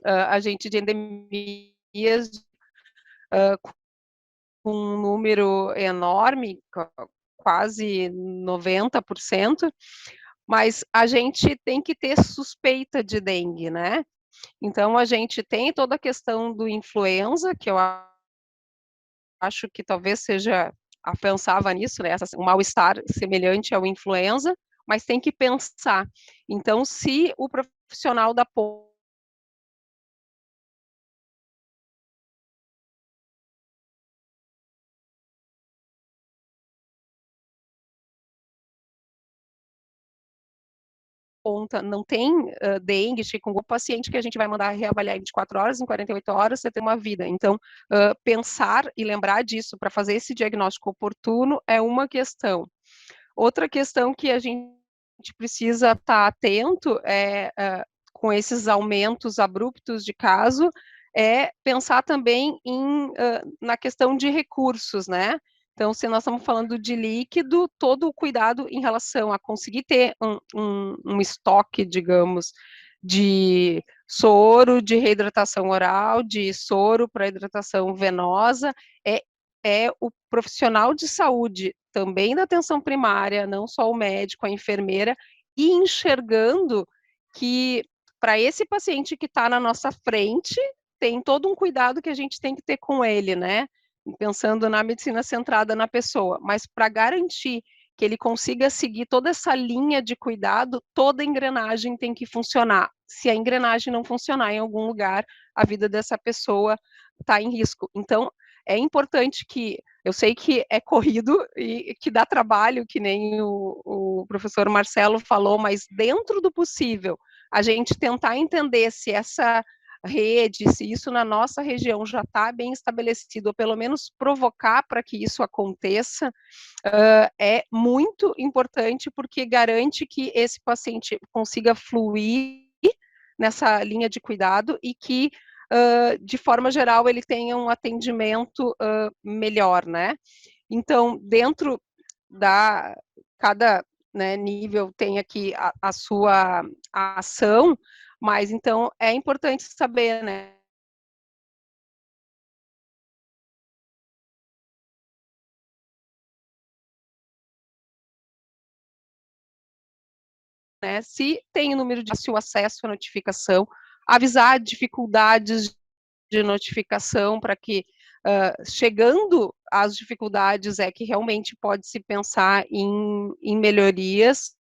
a gente de endemias com um número enorme, quase 90%, mas a gente tem que ter suspeita de dengue, né? Então, a gente tem toda a questão do influenza, que eu acho que talvez seja, pensava nisso, né? Um mal-estar semelhante ao influenza, mas tem que pensar. Então, se o profissional da ponta não tem dengue, chikungunya, o paciente que a gente vai mandar reavaliar em 24 horas, em 48 horas, você tem uma vida. Então, pensar e lembrar disso para fazer esse diagnóstico oportuno é uma questão. Outra questão que a gente precisa estar atento com esses aumentos abruptos de caso, é pensar também na questão de recursos, né? Então, se nós estamos falando de líquido, todo o cuidado em relação a conseguir ter um estoque, digamos, de soro, de reidratação oral, de soro para hidratação venosa, é o profissional de saúde, também da atenção primária, não só o médico, a enfermeira, e enxergando que para esse paciente que está na nossa frente, tem todo um cuidado que a gente tem que ter com ele, né? Pensando na medicina centrada na pessoa, mas para garantir que ele consiga seguir toda essa linha de cuidado, toda a engrenagem tem que funcionar. Se a engrenagem não funcionar em algum lugar, a vida dessa pessoa está em risco. Então, é importante que, eu sei que é corrido e que dá trabalho, que nem o professor Marcelo falou, mas dentro do possível, a gente tentar entender se essa rede, se isso na nossa região já está bem estabelecido, ou pelo menos provocar para que isso aconteça, é muito importante, porque garante que esse paciente consiga fluir nessa linha de cuidado e que, de forma geral, ele tenha um atendimento melhor, né? Então, dentro da cada, né, nível tem aqui a sua ação, mas então é importante saber, né, se tem o número de se o acesso à notificação, avisar dificuldades de notificação para que, chegando às dificuldades, é que realmente pode se pensar em melhorias.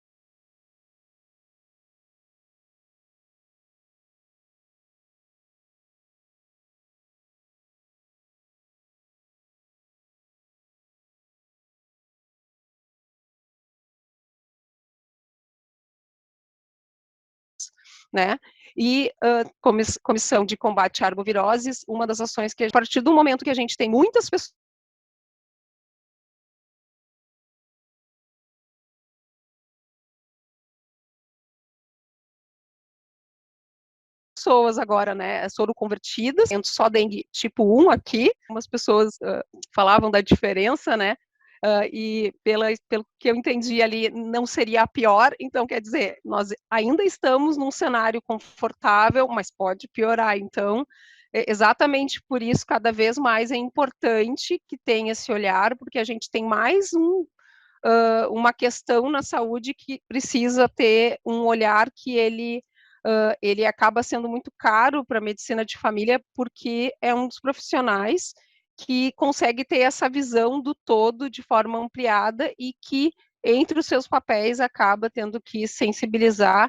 Né? E comissão de combate à arboviroses, uma das ações que, a partir do momento que a gente tem muitas pessoas agora, né, soro-convertidas, só dengue tipo 1 aqui, algumas pessoas falavam da diferença, né, e pelo que eu entendi ali, não seria a pior, então quer dizer, nós ainda estamos num cenário confortável, mas pode piorar, então, exatamente por isso, cada vez mais é importante que tenha esse olhar, porque a gente tem mais uma questão na saúde que precisa ter um olhar que ele acaba sendo muito caro para a medicina de família, porque é um dos profissionais que consegue ter essa visão do todo de forma ampliada e que, entre os seus papéis, acaba tendo que sensibilizar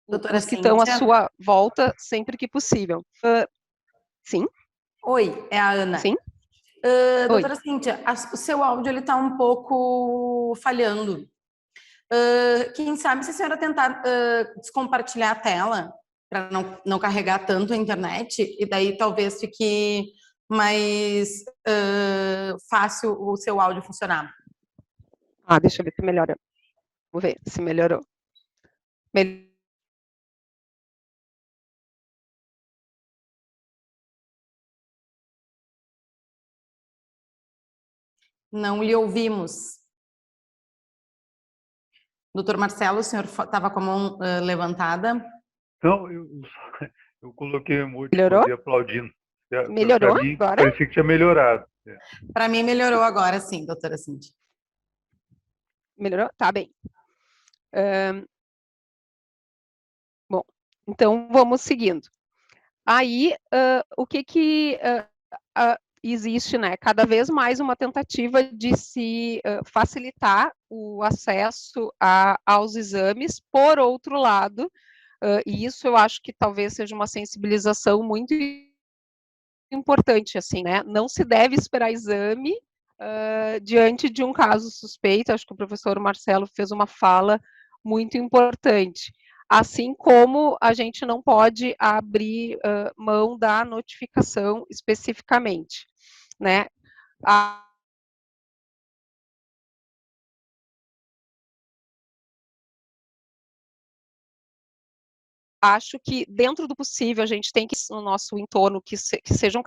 Doutora os que estão à Cíntia? sua volta sempre que possível. Sim? Oi, é a Ana. Sim? Oi. Doutora Cíntia, o seu áudio ele está um pouco falhando. Quem sabe se a senhora tentar descompartilhar a tela para não carregar tanto a internet e daí talvez fique mais fácil o seu áudio funcionar. Deixa eu ver se melhora. Vou ver se melhorou. Não lhe ouvimos. Doutor Marcelo, o senhor estava com a mão levantada? Então, eu coloquei emoji Melhorou? aplaudindo. Melhorou Para mim, agora? parecia que tinha melhorado. Para mim melhorou agora, sim, doutora Cíntia. Melhorou? Tá bem. Bom, então vamos seguindo. Aí, o que existe, né? Cada vez mais uma tentativa de se facilitar o acesso aos exames. Por outro lado, e isso eu acho que talvez seja uma sensibilização muito importante, assim, né? Não se deve esperar exame diante de um caso suspeito. Acho que o professor Marcelo fez uma fala muito importante. Assim como a gente não pode abrir mão da notificação especificamente, né? Acho que, dentro do possível, a gente tem que, no nosso entorno, que sejam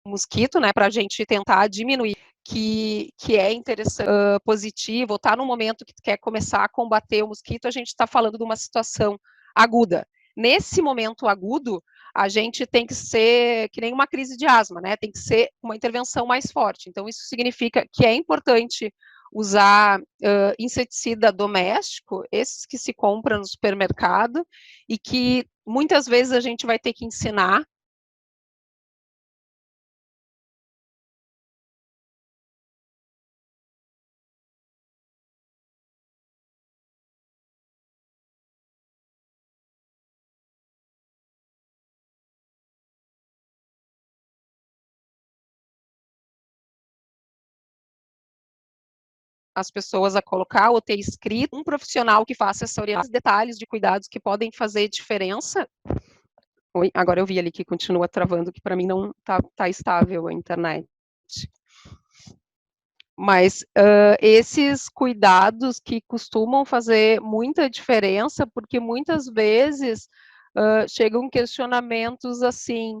mosquito, né, para a gente tentar diminuir, que é interessante, positivo, ou está no momento que quer começar a combater o mosquito, a gente está falando de uma situação aguda. Nesse momento agudo, a gente tem que ser que nem uma crise de asma, né? Tem que ser uma intervenção mais forte. Então, isso significa que é importante usar inseticida doméstico, esses que se compra no supermercado, e que muitas vezes a gente vai ter que ensinar as pessoas a colocar ou ter escrito um profissional que faça essa orientação, detalhes de cuidados que podem fazer diferença. Oi, agora eu vi ali que continua travando, que para mim não tá estável a internet. Mas esses cuidados que costumam fazer muita diferença, porque muitas vezes chegam questionamentos assim,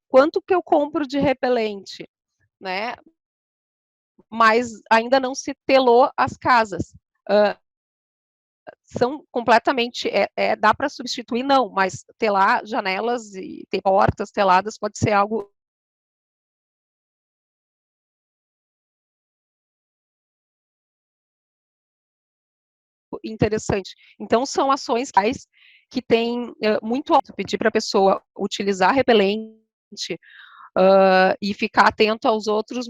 quanto que eu compro de repelente, né? Mas ainda não se telou as casas. São completamente, dá para substituir? Não, mas telar janelas e ter portas teladas pode ser algo interessante. Então, são ações que têm muito alto, pedir para a pessoa utilizar repelente e ficar atento aos outros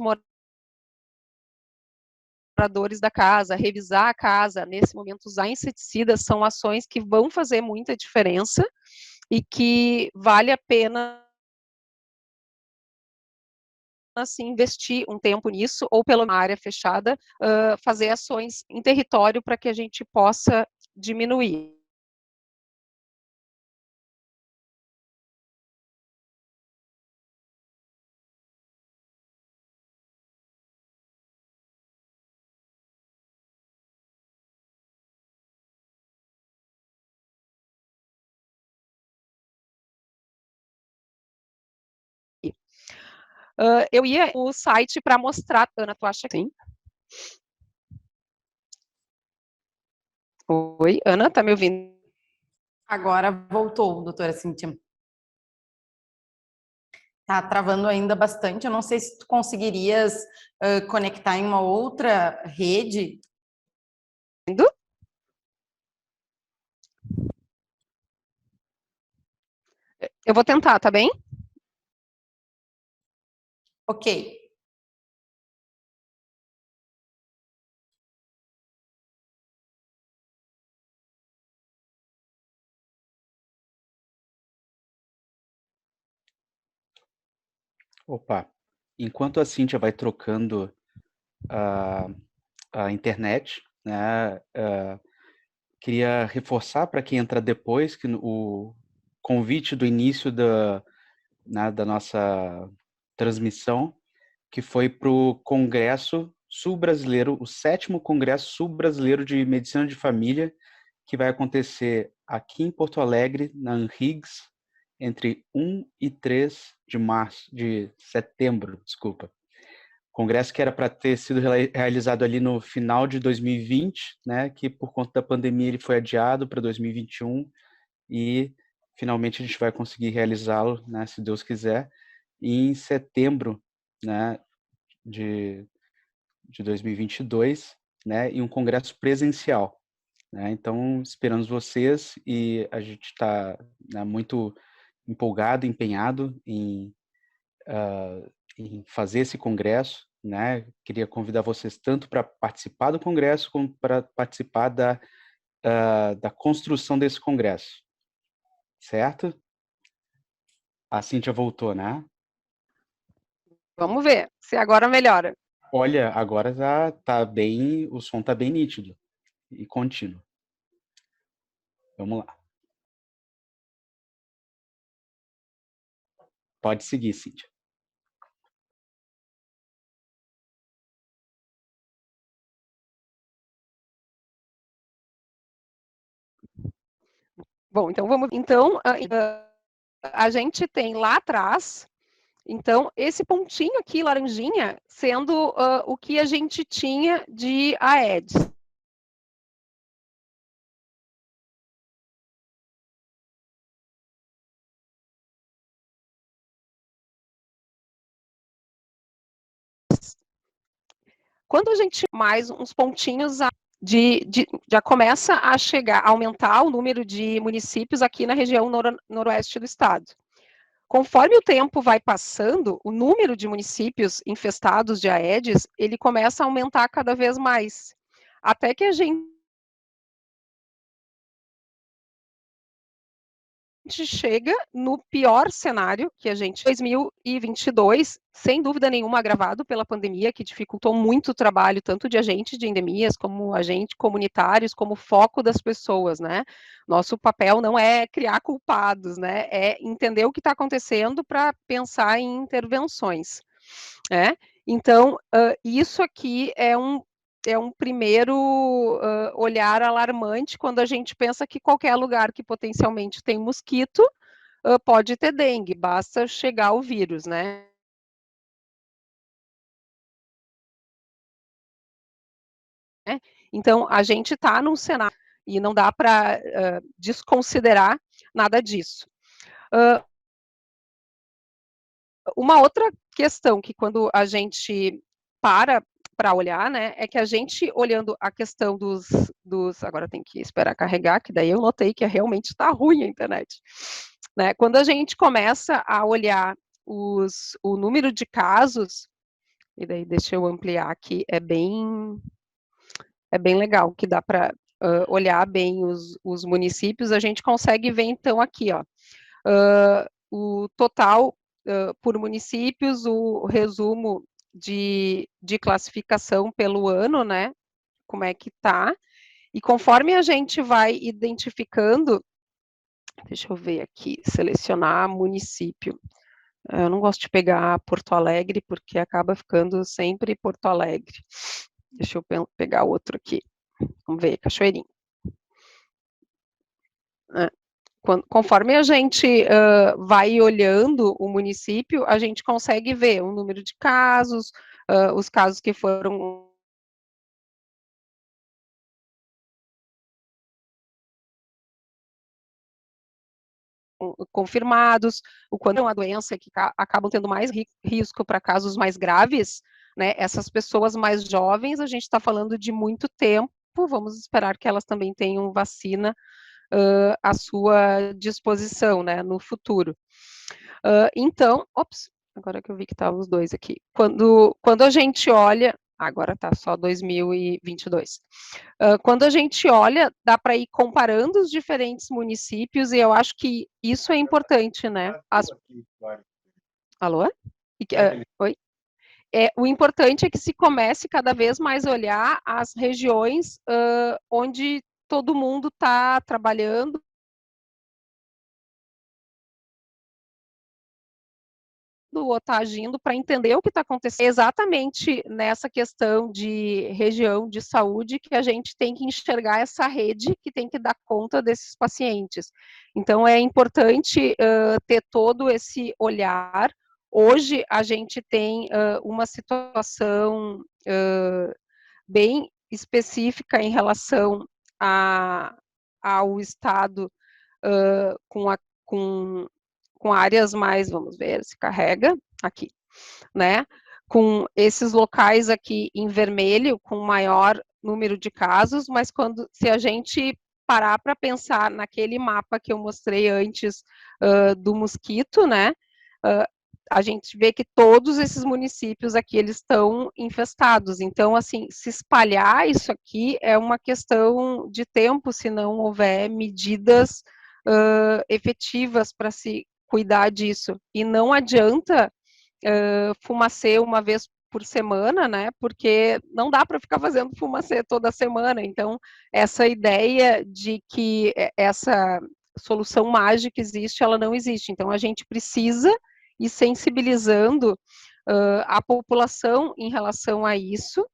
moradores da casa, revisar a casa, nesse momento usar inseticidas, são ações que vão fazer muita diferença e que vale a pena assim, investir um tempo nisso, ou pela área fechada, fazer ações em território para que a gente possa diminuir. Eu ia no site para mostrar, Ana, tu acha que sim? Oi, Ana, tá me ouvindo? Agora voltou, doutora Cíntia. Tá travando ainda bastante. Eu não sei se tu conseguirias conectar em uma outra rede. Eu vou tentar, tá bem? Ok. Opa, enquanto a Cíntia vai trocando a internet, né, queria reforçar para quem entra depois que o convite do início né, da nossa transmissão, que foi para o Congresso Sul-Brasileiro, o 7º Congresso Sul-Brasileiro de Medicina de Família, que vai acontecer aqui em Porto Alegre, na Anhiggs, entre 1 e 3 de setembro, desculpa. Congresso que era para ter sido realizado ali no final de 2020, né, que por conta da pandemia ele foi adiado para 2021 e finalmente a gente vai conseguir realizá-lo, né, se Deus quiser, em setembro, né, de 2022, né, e um congresso presencial, né? Então, esperamos vocês e a gente está, né, muito empolgado, empenhado em fazer esse congresso, né? Queria convidar vocês tanto para participar do congresso como para participar da construção desse congresso, certo? A Cíntia voltou, né? Vamos ver se agora melhora. Olha, agora tá bem, o som tá bem nítido e contínuo. Vamos lá. Pode seguir, Cíntia. Bom, então vamos. Então, a gente tem lá atrás, então, esse pontinho aqui, laranjinha, sendo o que a gente tinha de Aedes. Quando a gente mais uns pontinhos já começa a chegar, a aumentar o número de municípios aqui na região noroeste do estado. Conforme o tempo vai passando, o número de municípios infestados de Aedes, ele começa a aumentar cada vez mais, até que a gente chega no pior cenário que a gente 2022, sem dúvida nenhuma agravado pela pandemia, que dificultou muito o trabalho tanto de agentes de endemias como agentes comunitários, como foco das pessoas, né? Nosso papel não é criar culpados, né? É entender o que está acontecendo para pensar em intervenções, né? Então, isso aqui é um primeiro olhar alarmante quando a gente pensa que qualquer lugar que potencialmente tem mosquito pode ter dengue, basta chegar o vírus, né? Então, a gente está num cenário e não dá para desconsiderar nada disso. Uma outra questão que quando a gente para olhar, né, é que a gente olhando a questão dos agora tem que esperar carregar, que daí eu notei que realmente está ruim a internet, né? Quando a gente começa a olhar o número de casos, e daí deixa eu ampliar aqui, é bem legal, que dá para olhar bem os municípios, a gente consegue ver então aqui, ó, o total por municípios, o resumo de classificação pelo ano, né? Como é que tá? E conforme a gente vai identificando, deixa eu ver aqui, selecionar município. Eu não gosto de pegar Porto Alegre, porque acaba ficando sempre Porto Alegre. Deixa eu pegar outro aqui. Vamos ver, Cachoeirinha. Conforme a gente vai olhando o município, a gente consegue ver o número de casos, os casos que foram confirmados, o quanto é uma doença que acabam tendo mais risco para casos mais graves, né? Essas pessoas mais jovens, a gente está falando de muito tempo, vamos esperar que elas também tenham vacina à sua disposição, né, no futuro. Então, agora que eu vi que estavam os dois aqui. Quando a gente olha, agora está só 2022. Quando a gente olha, dá para ir comparando os diferentes municípios e eu acho que isso é importante, né? Alô? Oi? O importante é que se comece cada vez mais a olhar as regiões onde todo mundo está trabalhando ou está agindo para entender o que está acontecendo. Exatamente nessa questão de região de saúde que a gente tem que enxergar essa rede que tem que dar conta desses pacientes. Então, é importante ter todo esse olhar. Hoje, a gente tem uma situação bem específica em relação ao estado com áreas mais, vamos ver se carrega, aqui, né? Com esses locais aqui em vermelho, com maior número de casos, mas se a gente parar para pensar naquele mapa que eu mostrei antes do mosquito, né? A gente vê que todos esses municípios aqui, eles estão infestados. Então, assim, se espalhar isso aqui é uma questão de tempo, se não houver medidas efetivas para se cuidar disso. E não adianta fumacê uma vez por semana, né? Porque não dá para ficar fazendo fumacê toda semana. Então, essa ideia de que essa solução mágica existe, ela não existe. Então, a gente precisa ir sensibilizando a população em relação a isso,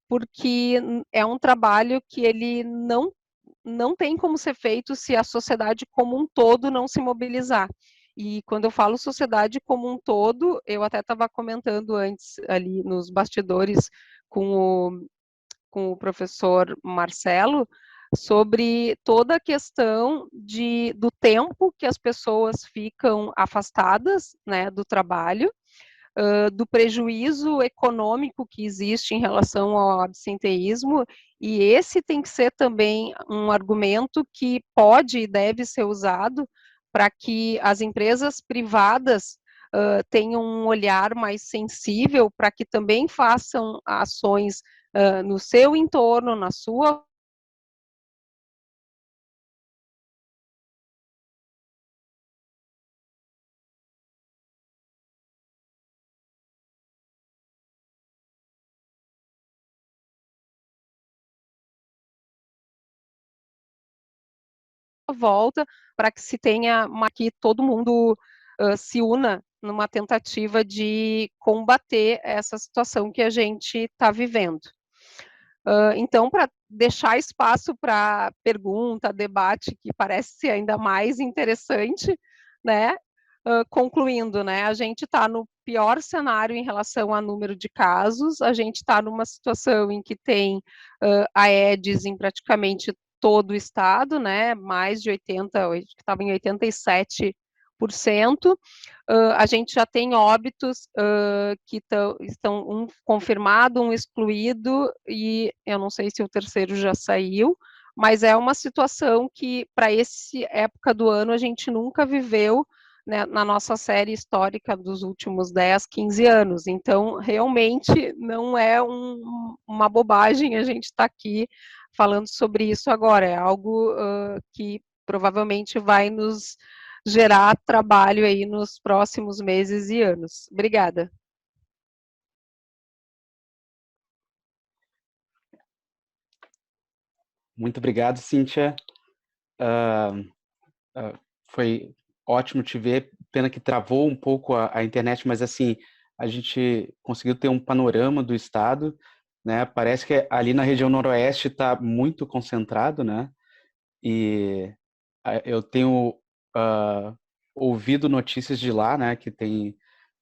porque é um trabalho que ele não tem como ser feito se a sociedade como um todo não se mobilizar. E quando eu falo sociedade como um todo, eu até estava comentando antes ali nos bastidores com o professor Marcelo sobre toda a questão do tempo que as pessoas ficam afastadas, né, do trabalho, do prejuízo econômico que existe em relação ao absenteísmo, e esse tem que ser também um argumento que pode e deve ser usado para que as empresas privadas tenham um olhar mais sensível, para que também façam ações no seu entorno, na sua volta para que se tenha, que todo mundo se una numa tentativa de combater essa situação que a gente está vivendo. Então, para deixar espaço para pergunta, debate, que parece ser ainda mais interessante, né? Concluindo, né? A gente está no pior cenário em relação ao número de casos, a gente está numa situação em que tem Aedes em praticamente todo o estado, né? Mais de 80%, estava em 87%. A gente já tem óbitos que estão um confirmado, um excluído, e eu não sei se o terceiro já saiu, mas é uma situação que, para essa época do ano, a gente nunca viveu, né, na nossa série histórica dos últimos 10, 15 anos. Então, realmente, não é uma bobagem a gente estar aqui falando sobre isso agora, é algo que provavelmente vai nos gerar trabalho aí nos próximos meses e anos. Obrigada. Muito obrigado, Cíntia. Foi ótimo te ver. Pena que travou um pouco a internet, mas assim, a gente conseguiu ter um panorama do estado, né? Parece que ali na região noroeste está muito concentrado, né? E eu tenho ouvido notícias de lá, né? Que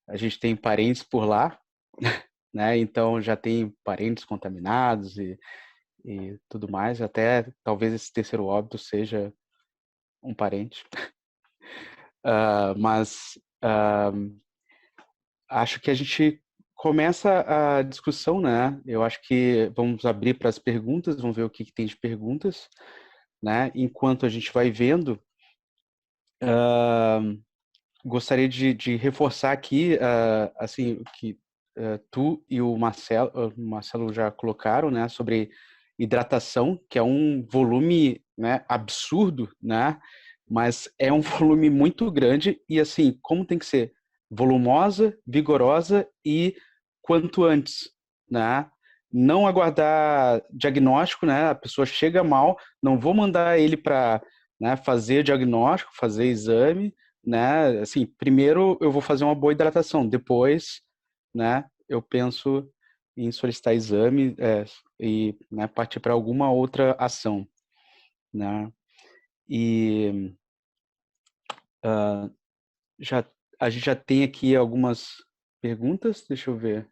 a gente tem parentes por lá, né? Então já tem parentes contaminados e tudo mais. Até talvez esse terceiro óbito seja um parente. Mas acho que a gente começa a discussão, né? Eu acho que vamos abrir para as perguntas, vamos ver o que tem de perguntas, né? Enquanto a gente vai vendo, gostaria de reforçar aqui, assim, que tu e o Marcelo já colocaram, né? Sobre hidratação, que é um volume, né, absurdo, né? Mas é um volume muito grande e, assim, como tem que ser? Volumosa, vigorosa e quanto antes, né? Não aguardar diagnóstico, né? A pessoa chega mal, não vou mandar ele para, né, fazer diagnóstico, fazer exame, né? Assim, primeiro eu vou fazer uma boa hidratação, depois, né, eu penso em solicitar exame e, né, partir para alguma outra ação, né? E a gente já tem aqui algumas perguntas, deixa eu ver.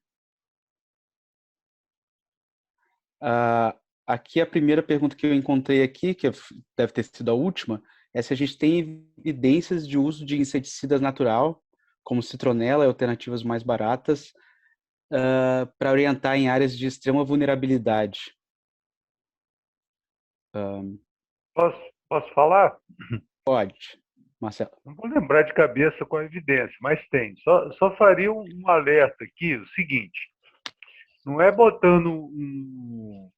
Aqui a primeira pergunta que eu encontrei aqui, que deve ter sido a última, é se a gente tem evidências de uso de inseticidas natural, como citronela e alternativas mais baratas, para orientar em áreas de extrema vulnerabilidade. Posso falar? Pode, Marcelo. Não vou lembrar de cabeça qual a evidência, mas tem. Só faria um alerta aqui, o seguinte, não é botando um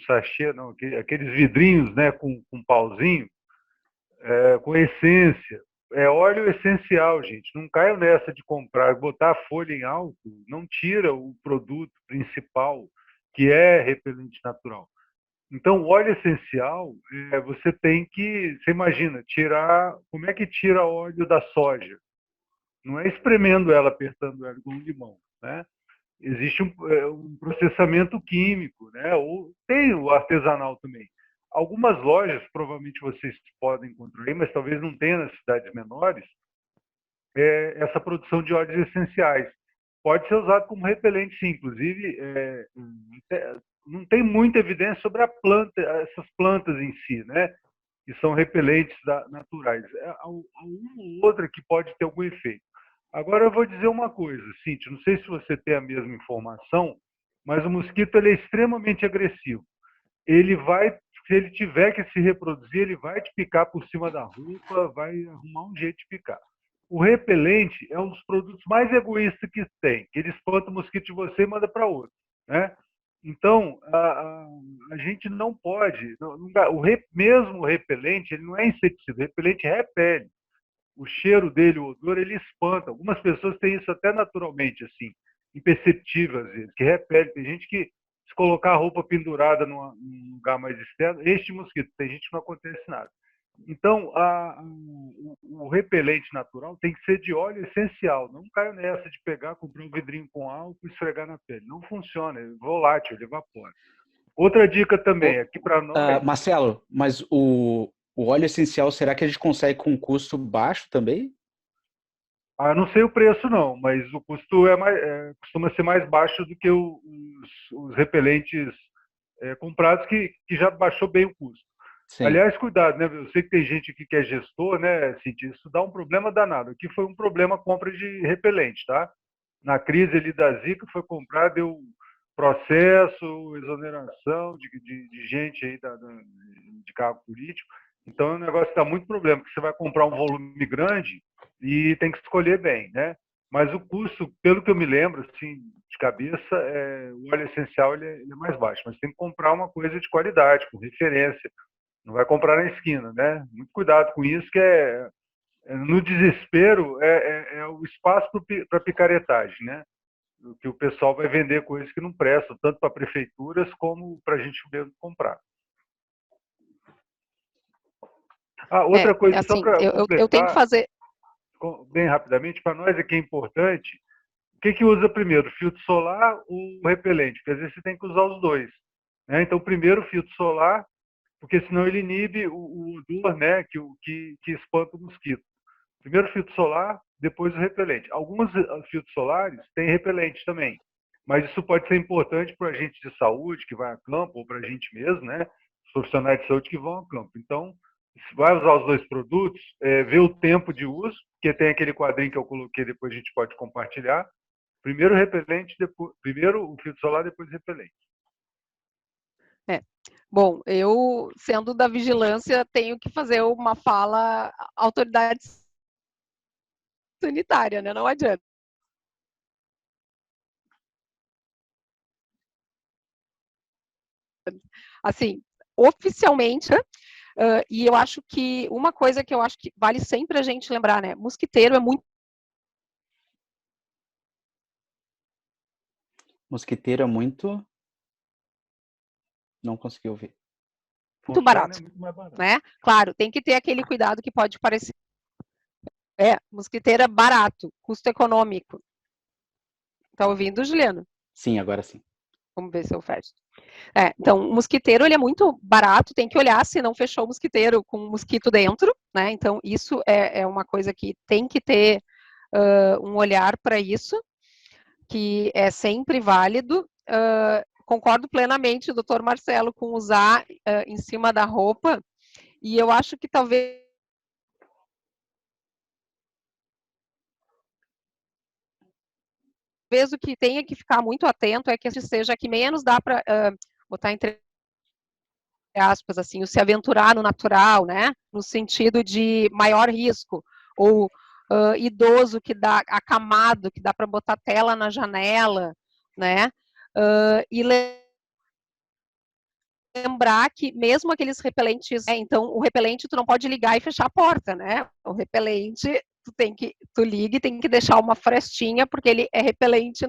sachê, não, aqueles vidrinhos, né, com pauzinho, com essência. É óleo essencial, gente. Não caiam nessa de comprar, botar a folha em álcool, não tira o produto principal, que é repelente natural. Então, o óleo essencial, você tem que, você imagina, tirar, como é que tira óleo da soja? Não é espremendo ela, apertando ela com um limão, né? Existe um processamento químico, né? Ou tem o artesanal também. Algumas lojas, provavelmente vocês podem encontrar aí, mas talvez não tenha nas cidades menores, essa produção de óleos essenciais. Pode ser usado como repelente, sim. Inclusive, não tem muita evidência sobre essas plantas em si, né? Que são repelentes naturais. Há uma ou outra que pode ter algum efeito. Agora eu vou dizer uma coisa, Cíntia, não sei se você tem a mesma informação, mas o mosquito ele é extremamente agressivo. Ele vai, se ele tiver que se reproduzir, ele vai te picar por cima da roupa, vai arrumar um jeito de picar. O repelente é um dos produtos mais egoístas que tem, que ele espanta o mosquito de você e manda para outro, né? Então, a gente não pode, mesmo o repelente, ele não é inseticida, o repelente repele. O cheiro dele, o odor, ele espanta. Algumas pessoas têm isso até naturalmente, assim, imperceptível às vezes, que repele. Tem gente que se colocar a roupa pendurada num lugar mais externo, este mosquito. Tem gente que não acontece nada. Então, o repelente natural tem que ser de óleo essencial. Não caio nessa de pegar, comprar um vidrinho com álcool e esfregar na pele. Não funciona, é volátil, ele evapora. Outra dica também, aqui para nós... Marcelo, mas o óleo essencial, será que a gente consegue com um custo baixo também? Não sei o preço não, mas o custo costuma ser mais baixo do que os repelentes comprados, que já baixou bem o custo. Sim. Aliás, cuidado, né? Eu sei que tem gente aqui que é gestor, né, Cintia? Isso dá um problema danado. Aqui foi um problema a compra de repelente, tá? Na crise ali da Zika foi comprar, deu processo, exoneração de gente aí de cargo político. Então, o negócio dá muito problema, porque você vai comprar um volume grande e tem que escolher bem, né? Mas o custo, pelo que eu me lembro, assim, de cabeça, o óleo essencial ele é mais baixo, mas tem que comprar uma coisa de qualidade, com referência. Não vai comprar na esquina, né? Muito cuidado com isso, que no desespero é o espaço para picaretagem, né? Que o pessoal vai vender coisas que não prestam, tanto para prefeituras como para a gente mesmo comprar. Outra coisa, assim, só para completar, eu tenho que fazer... bem rapidamente, para nós aqui é importante, o que usa primeiro, filtro solar ou repelente? Porque às vezes você tem que usar os dois, né? Então, primeiro o filtro solar, porque senão ele inibe o odor, né, que espanta o mosquito. Primeiro o filtro solar, depois o repelente. Alguns filtros solares têm repelente também, mas isso pode ser importante para a gente de saúde que vai a campo, ou para a gente mesmo, né, os profissionais de saúde que vão a campo. Então, se vai usar os dois produtos, vê o tempo de uso, porque tem aquele quadrinho que eu coloquei, depois a gente pode compartilhar. Primeiro o repelente, primeiro o filtro solar, depois o repelente. Bom, eu, sendo da vigilância, tenho que fazer uma fala autoridade sanitária, né? Não adianta. Assim, oficialmente, e eu acho que uma coisa que eu acho que vale sempre a gente lembrar, né? Mosquiteiro é muito... Mosquiteiro é muito... Não consegui ouvir. Muito barato, muito mais barato, né? Claro, tem que ter aquele cuidado que pode parecer... mosquiteiro é barato, custo econômico. Tá ouvindo, Juliano? Sim, agora sim. Vamos ver se eu fecho. Então, o mosquiteiro, ele é muito barato, tem que olhar se não fechou o mosquiteiro com um mosquito dentro, né? Então, isso é uma coisa que tem que ter um olhar para isso, que é sempre válido. Concordo plenamente, doutor Marcelo, com usar em cima da roupa, e eu acho que talvez o que tenha que ficar muito atento é que seja que menos dá para botar entre aspas, assim, o se aventurar no natural, né, no sentido de maior risco, ou idoso que dá, acamado, que dá para botar tela na janela, né, e lembrar que mesmo aqueles repelentes, então o repelente tu não pode ligar e fechar a porta, né, o repelente tu liga e tem que deixar uma frestinha, porque ele é repelente,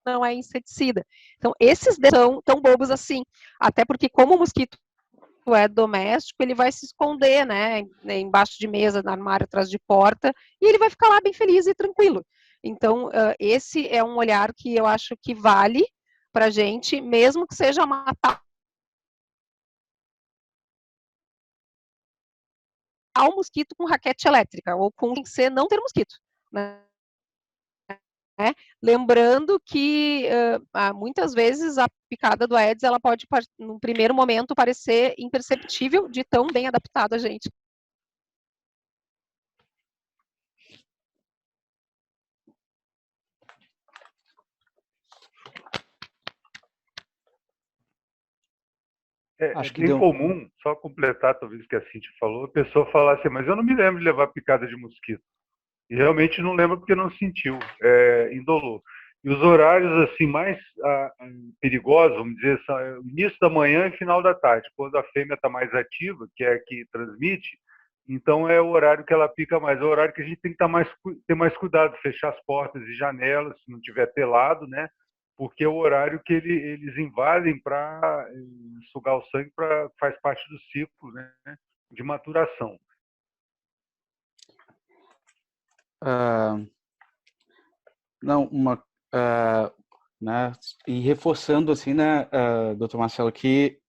não é inseticida. Então, esses são tão bobos assim, até porque como o mosquito é doméstico, ele vai se esconder, né, embaixo de mesa, no armário, atrás de porta, e ele vai ficar lá bem feliz e tranquilo. Então, esse é um olhar que eu acho que vale para a gente, mesmo que seja matar o mosquito com raquete elétrica, ou com não ter mosquito, né? Lembrando que muitas vezes a picada do Aedes, ela pode, no primeiro momento, parecer imperceptível de tão bem adaptado a gente. Acho que bem deu. comum, só completar talvez o que a Cintia falou, a pessoa falar assim, mas eu não me lembro de levar picada de mosquito. E realmente não lembra porque não sentiu, indolor. E os horários assim mais perigosos, vamos dizer, são o início da manhã e final da tarde, quando a fêmea está mais ativa, que é a que transmite, Então é o horário que ela pica mais, é o horário que a gente tem que ter mais cuidado, fechar as portas e janelas, se não tiver telado, né? Porque é o horário que eles invadem para sugar o sangue, faz parte do ciclo, né, de maturação. Não, né, e reforçando assim, né, doutor Marcelo, que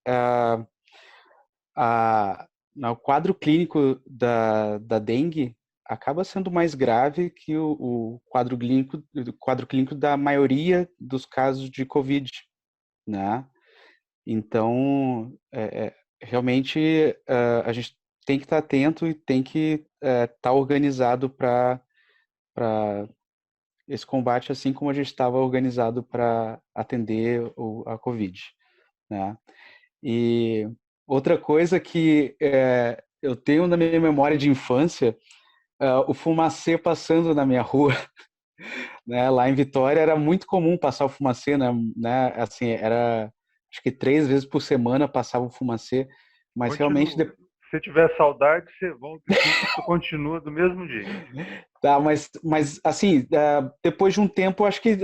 o quadro clínico da dengue acaba sendo mais grave que o quadro clínico da maioria dos casos de COVID, né? Então, realmente, a gente tem que estar atento e tem que estar organizado para esse combate, assim como a gente estava organizado para atender a COVID, né? E outra coisa que eu tenho na minha memória de infância, o fumacê passando na minha rua, né? Lá em Vitória era muito comum passar o fumacê, né? Assim, era acho que 3 vezes por semana passava o fumacê, mas realmente Continua. Se você tiver saudade, você volta e você continua do mesmo jeito. tá, mas assim, depois de um tempo, acho que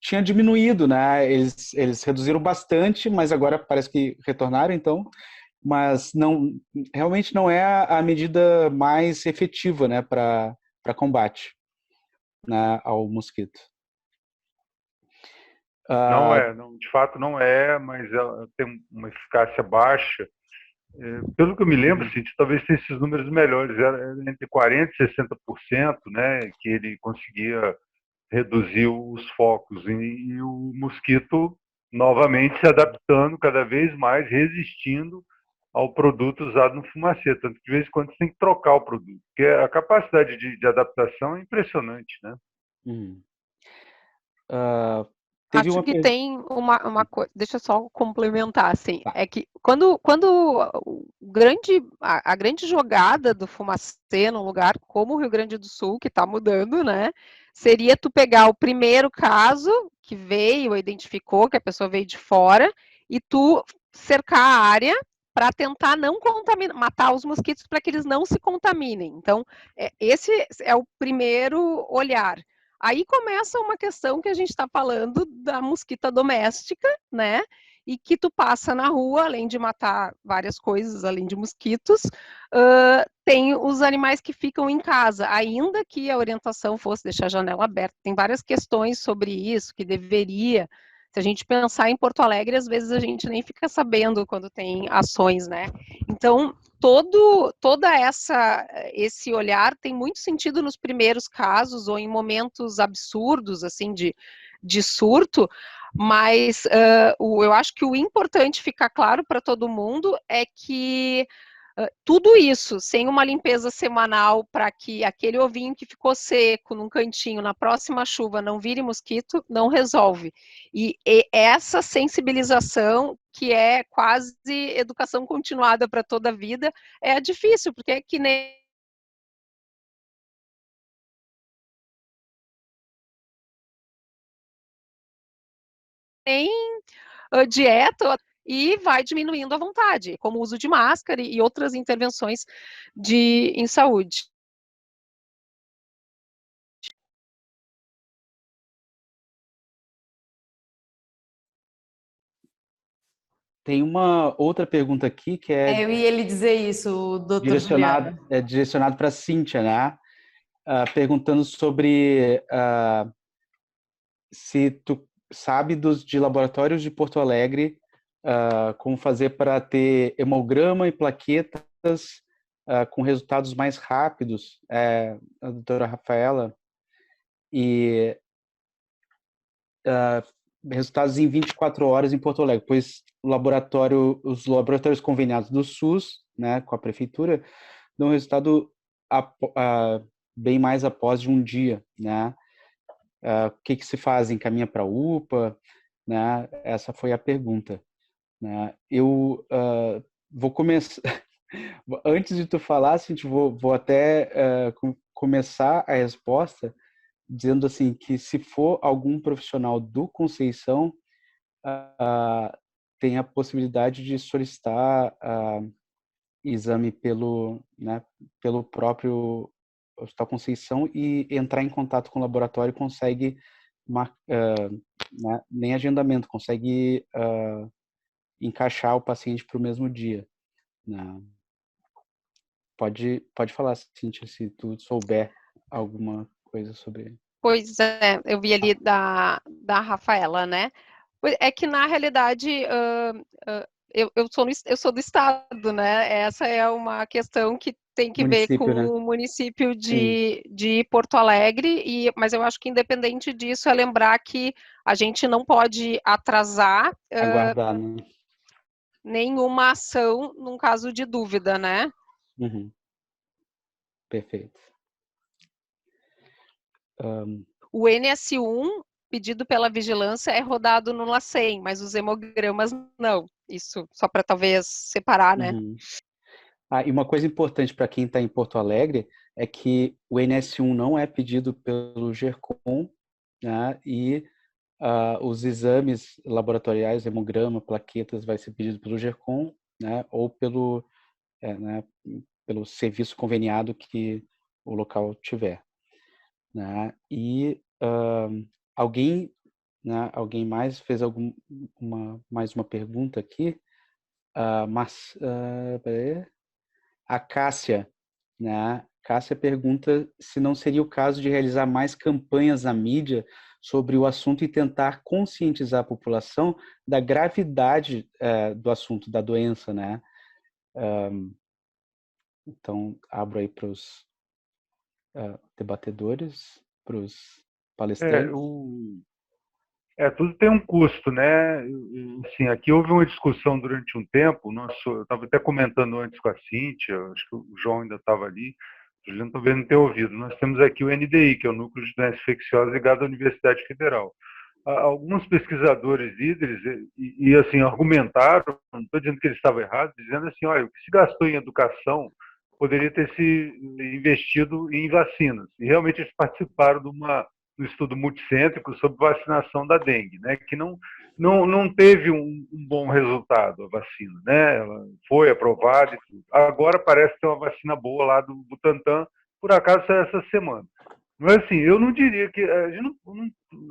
tinha diminuído, né? Eles reduziram bastante, mas agora parece que retornaram, então, mas não, realmente não é a medida mais efetiva, né, para combate, né, ao mosquito. Não é, não, de fato não é, mas ela tem uma eficácia baixa. Pelo que eu me lembro, Cíntia, talvez tenha esses números melhores, era entre 40% e 60%, né, que ele conseguia reduzir os focos, e o mosquito novamente se adaptando cada vez mais, resistindo ao produto usado no fumacê, tanto que de vez em quando você tem que trocar o produto, porque a capacidade de adaptação é impressionante, né? Teve Acho uma que pergunta. tem uma coisa, deixa eu só complementar, assim, é que quando a grande jogada do fumacê num lugar como o Rio Grande do Sul, que está mudando, né, seria tu pegar o primeiro caso que veio, identificou que a pessoa veio de fora, e tu cercar a área para tentar não contaminar, matar os mosquitos para que eles não se contaminem. Então, esse é o primeiro olhar. Aí começa uma questão que a gente está falando da mosquita doméstica, né? E que tu passa na rua, além de matar várias coisas, além de mosquitos, tem os animais que ficam em casa, ainda que a orientação fosse deixar a janela aberta. Tem várias questões sobre isso, que deveria. Se a gente pensar em Porto Alegre, às vezes a gente nem fica sabendo quando tem ações, né? Então, toda esse olhar tem muito sentido nos primeiros casos ou em momentos absurdos assim de surto, mas eu acho que o importante ficar claro para todo mundo é que tudo isso sem uma limpeza semanal para que aquele ovinho que ficou seco num cantinho na próxima chuva não vire mosquito, não resolve. E essa sensibilização, que é quase educação continuada para toda a vida, é difícil, porque é que nem dieta e vai diminuindo a vontade, como o uso de máscara e outras intervenções em saúde. Tem uma outra pergunta aqui que Eu ia lhe dizer isso, doutor Juliano. direcionado para a Cíntia, né? Perguntando sobre se tu sabe de laboratórios de Porto Alegre, como fazer para ter hemograma e plaquetas com resultados mais rápidos, a doutora Rafaela, e resultados em 24 horas em Porto Alegre, pois os laboratórios conveniados do SUS, né, com a prefeitura, dão resultado bem mais após de um dia, né? O que se faz? Encaminha para a UPA, né? Essa foi a pergunta, né? Eu vou começar antes de tu falar, assim, vou até começar a resposta dizendo assim que se for algum profissional do Conceição, tem a possibilidade de solicitar exame pelo próprio Hospital Conceição e entrar em contato com o laboratório consegue, nem agendamento, consegue encaixar o paciente para o mesmo dia. Né? Pode falar, Cíntia, se tu souber alguma coisa sobre... Pois é, eu vi ali da Rafaela, né? É que, na realidade, eu sou do estado, né? Essa é uma questão que tem que ver com Município, né? o município Sim. de Porto Alegre, mas eu acho que, independente disso, é lembrar que a gente não pode atrasar Aguardar, né? nenhuma ação num caso de dúvida, né? Uhum. Perfeito. O NS1, pedido pela vigilância, é rodado no LACEN, mas os hemogramas não. Isso só para talvez separar, né? Uhum. E uma coisa importante para quem está em Porto Alegre é que o NS1 não é pedido pelo GERCOM, né? E os exames laboratoriais, hemograma, plaquetas, vai ser pedido pelo GERCOM, né? Ou pelo serviço conveniado que o local tiver. Né? E alguém mais fez mais uma pergunta aqui, mas a Cássia, né? Cássia pergunta se não seria o caso de realizar mais campanhas na mídia sobre o assunto e tentar conscientizar a população da gravidade do assunto, da doença, né? Então, abro aí para os debatedores, para os palestrantes. Tudo tem um custo, né? Assim, aqui houve uma discussão durante um tempo. Eu estava até comentando antes com a Cíntia, acho que o João ainda estava ali, o Juliano talvez não tenha ouvido. Nós temos aqui o NDI, que é o Núcleo de Doenças Infecciosas ligado à Universidade Federal. Alguns pesquisadores líderes assim, argumentaram, não estou dizendo que eles estavam errados, dizendo assim, olha, o que se gastou em educação poderia ter se investido em vacinas. E realmente eles participaram do estudo multicêntrico sobre vacinação da dengue, né, que não teve um bom resultado a vacina, né, ela foi aprovada e tudo. Agora parece ter uma vacina boa lá do Butantan, por acaso saiu essa semana. Mas assim, eu não diria que a gente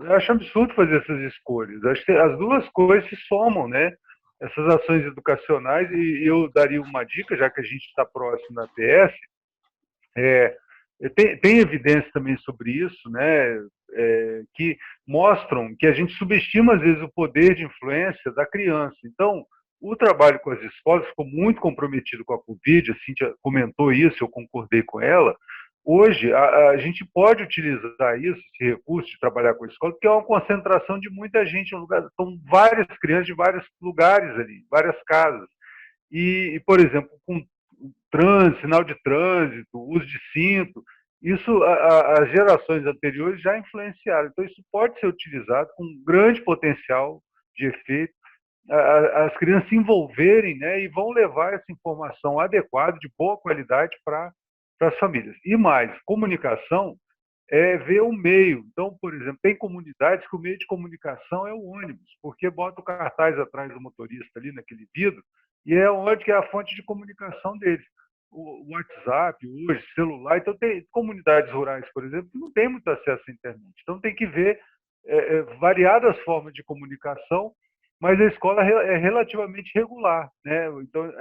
eu acho absurdo fazer essas escolhas. Acho que as duas coisas se somam, né? Essas ações educacionais, e eu daria uma dica, já que a gente está próximo da PS, tem evidência também sobre isso, né? Que mostram que a gente subestima às vezes o poder de influência da criança. Então, o trabalho com as escolas ficou muito comprometido com a Covid, a Cíntia comentou isso, eu concordei com ela. Hoje, a gente pode utilizar isso, esse recurso de trabalhar com a escola, porque é uma concentração de muita gente no lugar. Estão várias crianças de vários lugares ali, várias casas. E por exemplo, com trânsito, sinal de trânsito, uso de cinto, isso as gerações anteriores já influenciaram. Então, isso pode ser utilizado com grande potencial de efeito, as crianças se envolverem, né, e vão levar essa informação adequada, de boa qualidade, para as famílias. E mais, comunicação é ver o meio. Então, por exemplo, tem comunidades que o meio de comunicação é o ônibus, porque bota o cartaz atrás do motorista ali naquele vidro, e é onde que é a fonte de comunicação deles. O WhatsApp, hoje, celular. Então, tem comunidades rurais, por exemplo, que não tem muito acesso à internet. Então, tem que ver variadas formas de comunicação, mas a escola é relativamente regular, né? Então,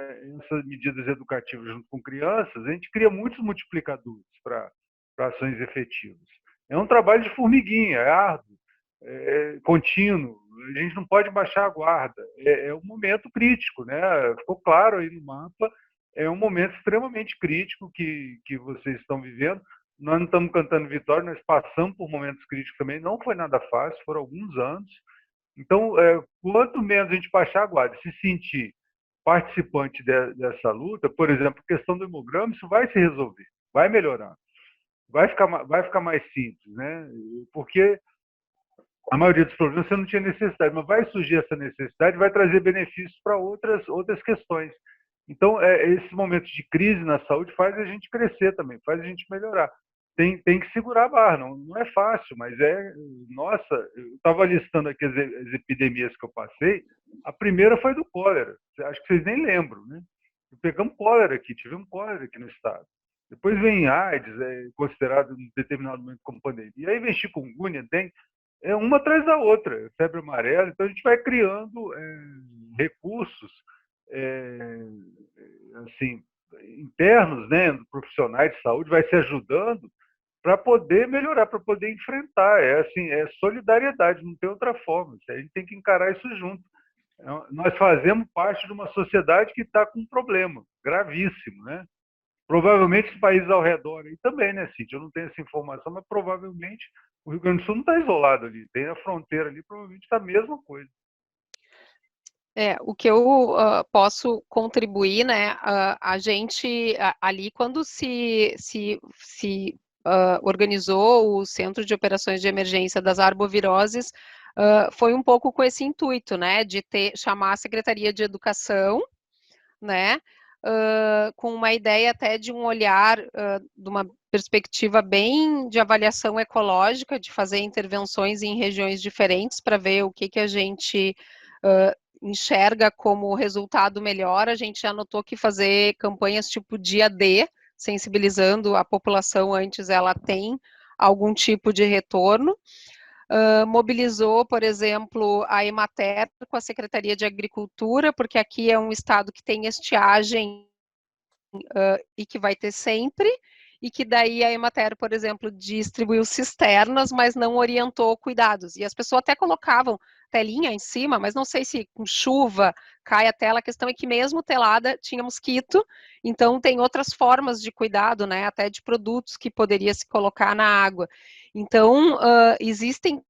essas medidas educativas junto com crianças, a gente cria muitos multiplicadores para ações efetivas. É um trabalho de formiguinha, é árduo, contínuo. A gente não pode baixar a guarda. É um momento crítico, né? Ficou claro aí no mapa. É um momento extremamente crítico que vocês estão vivendo. Nós não estamos cantando vitória, nós passamos por momentos críticos também. Não foi nada fácil, foram alguns anos. Então, quanto menos a gente baixar a guarda, se sentir participante dessa luta, por exemplo, a questão do hemograma, isso vai se resolver, vai melhorar, vai ficar mais simples, né? Porque a maioria dos problemas você não tinha necessidade, mas vai surgir essa necessidade e vai trazer benefícios para outras questões. Então, esses momentos de crise na saúde faz a gente crescer também, faz a gente melhorar. Tem que segurar a barra, não é fácil, mas nossa, eu estava listando aqui as epidemias que eu passei, a primeira foi do cólera, acho que vocês nem lembram, né? Pegamos cólera aqui, tivemos cólera aqui no estado. Depois vem AIDS, considerado em determinado momento como pandemia. Aí vem chikungunya, dengue, uma atrás da outra, febre amarela. Então a gente vai criando recursos assim, internos, né, profissionais de saúde, vai se ajudando para poder melhorar, para poder enfrentar. Assim, é solidariedade, não tem outra forma. A gente tem que encarar isso junto. Nós fazemos parte de uma sociedade que está com um problema gravíssimo, né? Provavelmente os países ao redor aí também, né, Cíntia? Eu não tenho essa informação, mas provavelmente o Rio Grande do Sul não está isolado ali. Tem a fronteira ali, provavelmente está a mesma coisa. O que eu posso contribuir, né? A gente ali, quando se organizou o Centro de Operações de Emergência das Arboviroses, foi um pouco com esse intuito, né? De chamar a Secretaria de Educação, né? Com uma ideia até de um olhar, de uma perspectiva bem de avaliação ecológica, de fazer intervenções em regiões diferentes para ver o que a gente enxerga como resultado melhor. A gente já notou que fazer campanhas tipo dia D, sensibilizando a população antes, ela tem algum tipo de retorno. Mobilizou, por exemplo, a Emater com a Secretaria de Agricultura, porque aqui é um estado que tem estiagem e que vai ter sempre, e que daí a Emater, por exemplo, distribuiu cisternas, mas não orientou cuidados. E as pessoas até colocavam telinha em cima, mas não sei se com chuva cai a tela. A questão é que mesmo telada tinha mosquito, então tem outras formas de cuidado, né? Até de produtos que poderia se colocar na água. Então, existem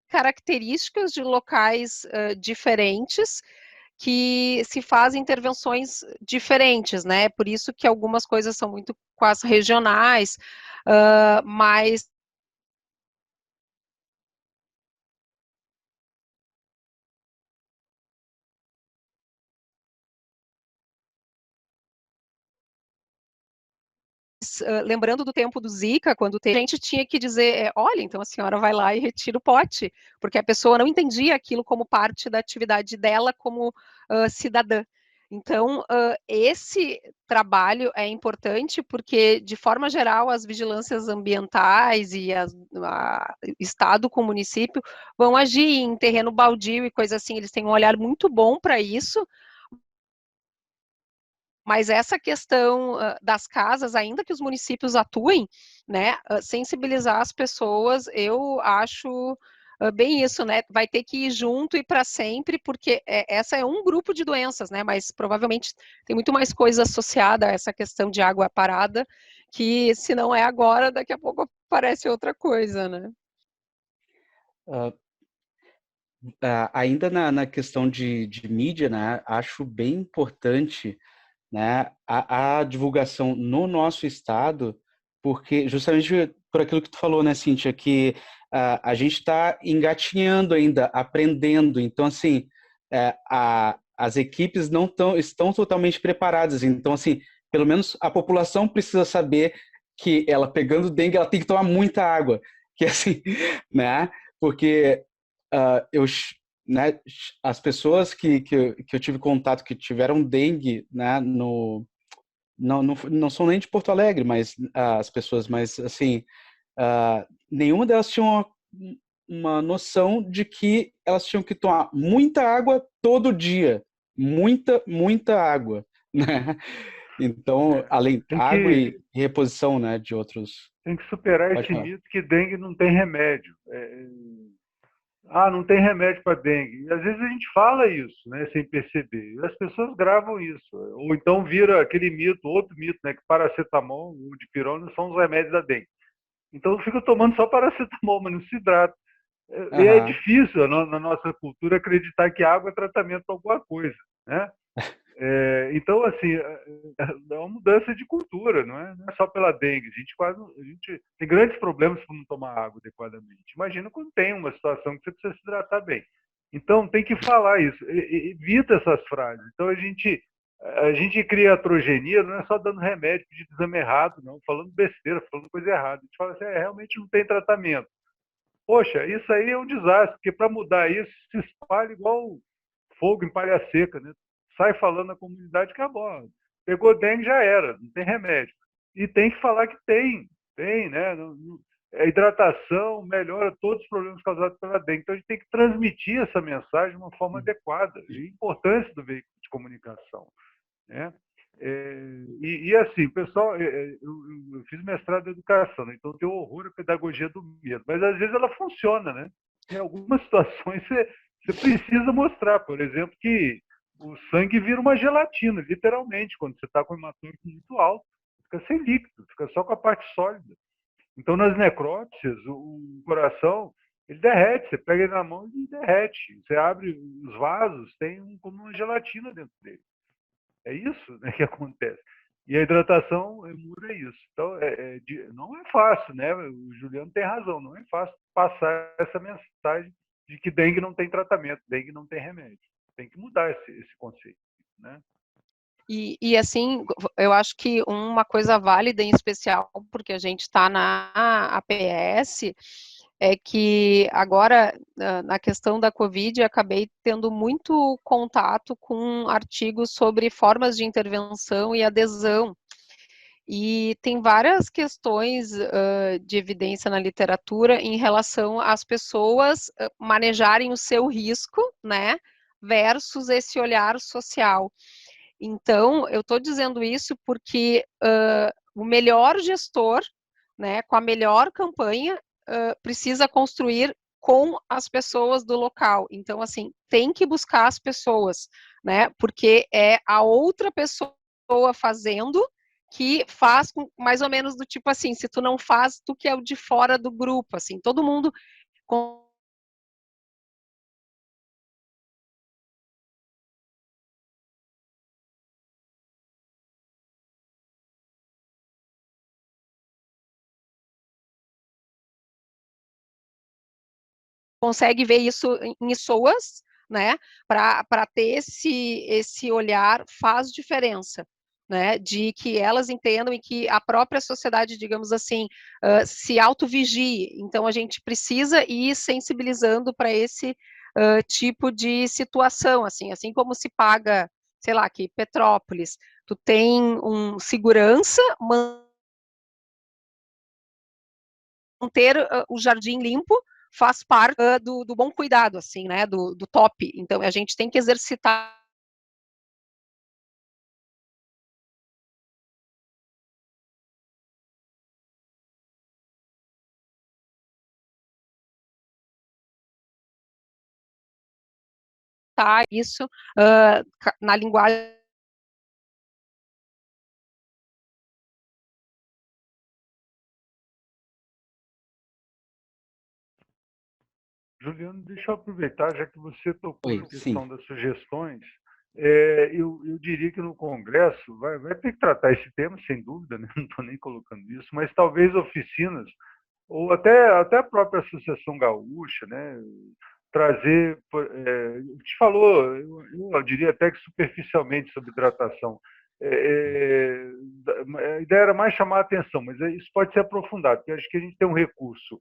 características de locais diferentes que se fazem intervenções diferentes, né? Por isso que algumas coisas são muito quase regionais, mas lembrando do tempo do Zika, quando a gente tinha que dizer, olha, então a senhora vai lá e retira o pote, porque a pessoa não entendia aquilo como parte da atividade dela como cidadã. Então, esse trabalho é importante porque, de forma geral, as vigilâncias ambientais e Estado com município vão agir em terreno baldio e coisa assim, eles têm um olhar muito bom para isso, mas essa questão das casas, ainda que os municípios atuem, né, sensibilizar as pessoas, eu acho bem isso, né, vai ter que ir junto e para sempre, porque essa é um grupo de doenças, né, mas provavelmente tem muito mais coisa associada a essa questão de água parada, que se não é agora, daqui a pouco aparece outra coisa, né. Ainda na questão de mídia, né, acho bem importante, né, a divulgação no nosso estado, porque justamente por aquilo que tu falou, né, Cíntia, que a gente está engatinhando ainda, aprendendo. Então, assim, as equipes não estão totalmente preparadas. Então, assim, pelo menos a população precisa saber que ela pegando dengue, ela tem que tomar muita água, que assim, né, porque né, as pessoas que eu tive contato que tiveram dengue, né, não são nem de Porto Alegre, mas as pessoas, mas assim, nenhuma delas tinha uma noção de que elas tinham que tomar muita água todo dia, muita água, né? Então, além água e reposição, né, de outros. Tem que superar esse mito que dengue não tem remédio. Não tem remédio para dengue. E às vezes a gente fala isso, né, sem perceber. E as pessoas gravam isso. Ou então vira aquele mito, outro mito, né, que paracetamol ou dipirona são os remédios da dengue. Então eu fico tomando só paracetamol, mas não se hidrata. E é difícil na nossa cultura acreditar que água é tratamento para alguma coisa, né? Então, assim, é uma mudança de cultura, não é só pela dengue. A gente tem grandes problemas por não tomar água adequadamente. Imagina quando tem uma situação que você precisa se hidratar bem. Então, tem que falar isso. Evita essas frases. Então, a gente cria atrogenia, não é só dando remédio de exame errado, não, falando besteira, falando coisa errada. A gente fala assim, realmente não tem tratamento. Poxa, isso aí é um desastre, porque para mudar isso se espalha igual fogo em palha seca, né? sai falando na comunidade que acabou. Pegou dengue, já era, não tem remédio. E tem que falar que tem, né? A hidratação melhora todos os problemas causados pela dengue. Então, a gente tem que transmitir essa mensagem de uma forma adequada. E a importância do veículo de comunicação, né? Assim, pessoal, eu fiz mestrado em educação, né? Então eu tenho horror à pedagogia do medo, mas às vezes ela funciona, né? Em algumas situações você precisa mostrar, por exemplo, que o sangue vira uma gelatina, literalmente, quando você está com o hematócrito muito alto, fica sem líquido, fica só com a parte sólida. Então, nas necrópsias, o coração, ele derrete, você pega ele na mão e ele derrete. Você abre os vasos, tem como uma gelatina dentro dele. É isso, né, que acontece. E a hidratação muda isso. Então, não é fácil, né? O Juliano tem razão, não é fácil passar essa mensagem de que dengue não tem tratamento, dengue não tem remédio. Tem que mudar esse conceito, né? E assim, eu acho que uma coisa válida em especial, porque a gente está na APS, é que agora, na questão da Covid, acabei tendo muito contato com artigos sobre formas de intervenção e adesão. E tem várias questões de evidência na literatura em relação às pessoas manejarem o seu risco, né, versus esse olhar social. Então, eu estou dizendo isso porque o melhor gestor, né, com a melhor campanha, precisa construir com as pessoas do local. Então, assim, tem que buscar as pessoas, né, porque é a outra pessoa fazendo que faz mais ou menos do tipo assim, se tu não faz, tu que é o de fora do grupo, assim, todo mundo consegue ver isso em SOAS, né, para ter esse olhar faz diferença, né, de que elas entendam e que a própria sociedade, digamos assim, se autovigie. Então, a gente precisa ir sensibilizando para esse tipo de situação, assim como se paga, sei lá, aqui, Petrópolis, tu tem um segurança, manter o jardim limpo faz parte do bom cuidado, assim, né, do top. Então, a gente tem que exercitar isso na linguagem. Juliano, deixa eu aproveitar, já que você tocou na questão sim. das sugestões, eu diria que no Congresso vai ter que tratar esse tema, sem dúvida, né? Não estou nem colocando isso, mas talvez oficinas, ou até a própria Associação Gaúcha, né? Trazer, te falou, eu diria até que superficialmente sobre hidratação. A ideia era mais chamar a atenção, mas isso pode ser aprofundado, porque acho que a gente tem um recurso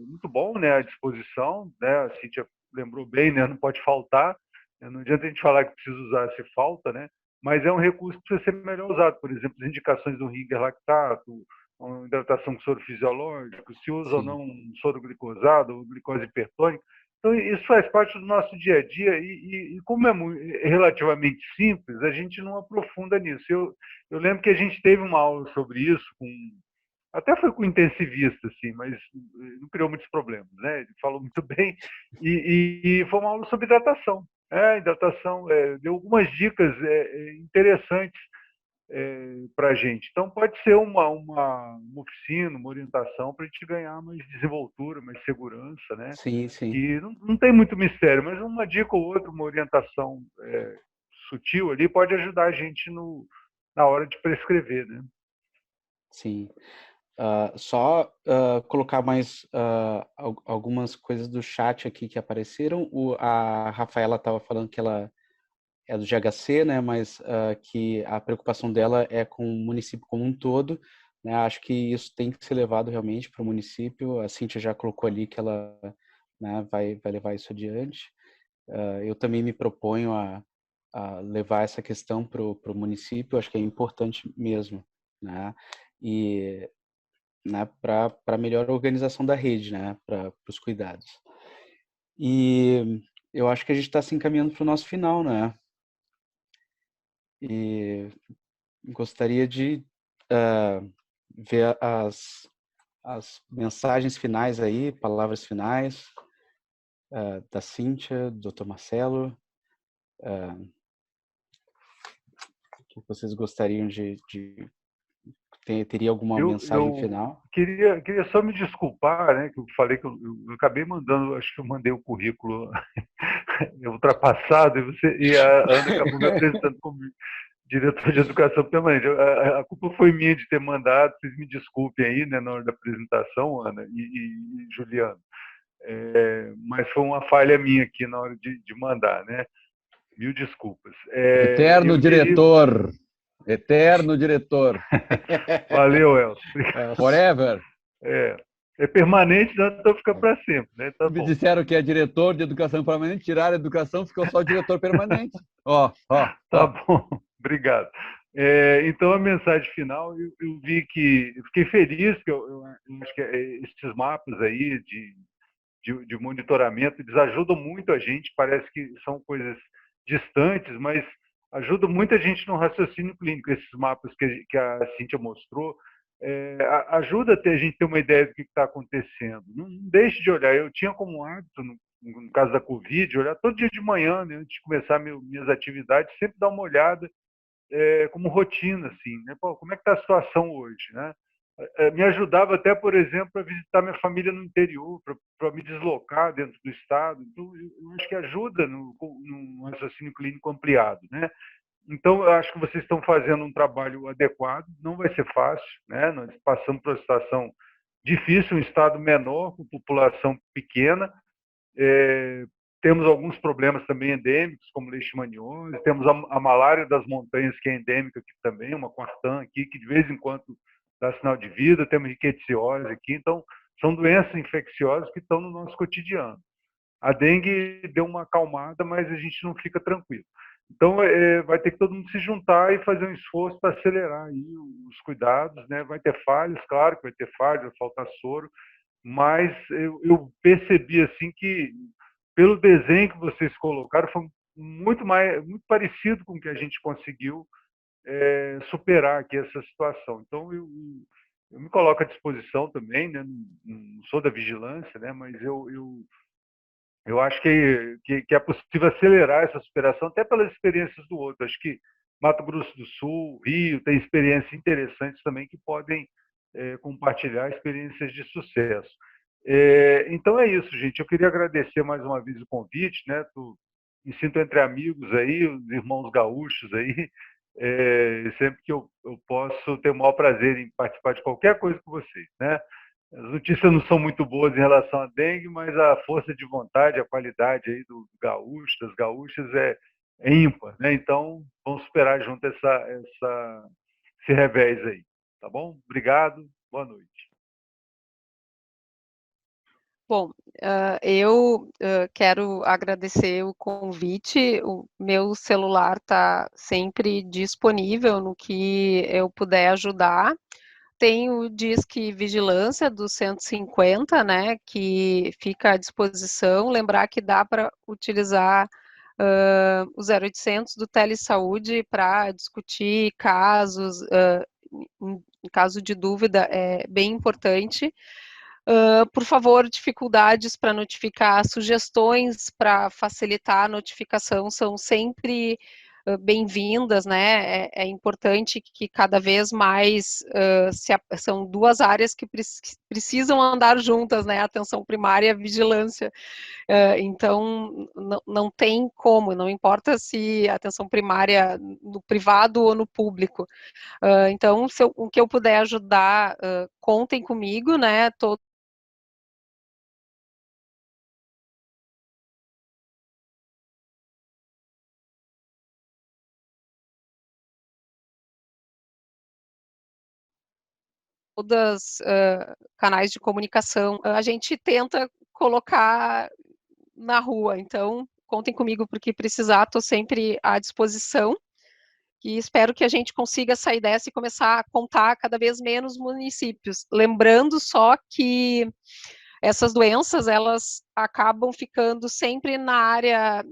muito bom, né, à disposição, né, a Cíntia lembrou bem, né, não pode faltar, né, não adianta a gente falar que precisa usar se falta, né, mas é um recurso que precisa ser melhor usado, por exemplo, as indicações do Ringer lactato, uma hidratação com soro fisiológico, se usa ou não um soro glicosado ou glicose hipertônica. Então, isso faz parte do nosso dia a dia e como é relativamente simples, a gente não aprofunda nisso. Eu lembro que a gente teve uma aula sobre isso, até foi com intensivista, assim, mas não criou muitos problemas, né? Ele falou muito bem e foi uma aula sobre hidratação. Hidratação deu algumas dicas interessantes para a gente. Então, pode ser uma oficina, uma orientação para a gente ganhar mais desenvoltura, mais segurança, né? Sim. E não tem muito mistério, mas uma dica ou outra, uma orientação sutil ali pode ajudar a gente na hora de prescrever, né? Sim. Só colocar mais algumas coisas do chat aqui que apareceram. A Rafaela estava falando que ela é do GHC, né, mas que a preocupação dela é com o município como um todo, né, acho que isso tem que ser levado realmente para o município. A Cíntia já colocou ali que ela, né, vai levar isso adiante. Eu também me proponho a a levar essa questão para o município, acho que é importante mesmo, né? E, né, para melhor organização da rede, né, para os cuidados. E eu acho que a gente está se encaminhando para o nosso final, né? E gostaria de ver as mensagens finais aí, palavras finais da Cíntia, do Dr. Marcelo. O que vocês gostariam de teria alguma mensagem Eu final? queria só me desculpar, né, que eu falei que eu acabei mandando, acho que eu mandei o currículo ultrapassado e a Ana acabou me apresentando como diretor de educação permanente. A culpa foi minha de ter mandado, vocês me desculpem aí, né, na hora da apresentação, Ana e Juliano. Mas foi uma falha minha aqui na hora de mandar, né? Mil desculpas. Eterno diretor. Eterno diretor. Valeu, Elcio. Forever. É permanente, então fica para sempre, né? Tá Me bom. disseram que é diretor de educação permanente, tiraram a educação, ficou só diretor permanente. Tá bom, obrigado. Então, a mensagem final, eu vi que, eu fiquei feliz, que eu acho que esses mapas aí de monitoramento, eles ajudam muito a gente, parece que são coisas distantes, mas ajudam muita gente no raciocínio clínico, esses mapas que a Cíntia mostrou, ajuda até a gente ter uma ideia do que está acontecendo. Não deixe de olhar, eu tinha como hábito, no caso da Covid, olhar todo dia de manhã, né, antes de começar minhas atividades, sempre dar uma olhada como rotina, assim, né? Pô, como é que está a situação hoje, né? Me ajudava até, por exemplo, a visitar minha família no interior, para me deslocar dentro do estado. Então, eu acho que ajuda no raciocínio clínico ampliado, né? Então, eu acho que vocês estão fazendo um trabalho adequado, não vai ser fácil, né? Nós passamos por uma situação difícil, um estado menor, com população pequena, temos alguns problemas também endêmicos, como leishmaniose, temos a malária das montanhas, que é endêmica aqui também, uma quartã aqui, que de vez em quando dá sinal de vida, temos riquetiose aqui, então são doenças infecciosas que estão no nosso cotidiano. A dengue deu uma acalmada, mas a gente não fica tranquilo. Então, vai ter que todo mundo se juntar e fazer um esforço para acelerar aí os cuidados, né? Vai ter falhas, claro que vai ter falhas, vai faltar soro, mas eu percebi assim que pelo desenho que vocês colocaram foi muito parecido com o que a gente conseguiu superar aqui essa situação. Então eu me coloco à disposição também, né? Não sou da vigilância, né? Mas eu acho que é possível acelerar essa superação até pelas experiências do outro. Acho que Mato Grosso do Sul, Rio, tem experiências interessantes também que podem compartilhar experiências de sucesso. Então é isso, gente. Eu queria agradecer mais uma vez o convite, né? Me sinto entre amigos aí, os irmãos gaúchos aí. Sempre que eu posso, tenho o maior prazer em participar de qualquer coisa com vocês, né? As notícias não são muito boas em relação à dengue, mas a força de vontade, a qualidade aí do gaúcho, das gaúchas é ímpar, né? Então, vamos superar junto esse revés aí, tá bom? Obrigado, boa noite. Bom, eu quero agradecer o convite. O meu celular está sempre disponível no que eu puder ajudar. Tem o Disque Vigilância do 150, né, que fica à disposição. Lembrar que dá para utilizar o 0800 do Telesaúde para discutir casos, em caso de dúvida, é bem importante. Por favor, dificuldades para notificar, sugestões para facilitar a notificação são sempre bem-vindas, né? É importante que cada vez mais são duas áreas que precisam andar juntas, né? Atenção primária e a vigilância. Então, não tem como, não importa se a atenção primária no privado ou no público. Então, o que eu puder ajudar, contem comigo, né? Todas canais de comunicação, a gente tenta colocar na rua. Então, contem comigo porque precisar, estou sempre à disposição. E espero que a gente consiga sair dessa e começar a contar cada vez menos municípios. Lembrando só que essas doenças, elas acabam ficando sempre na área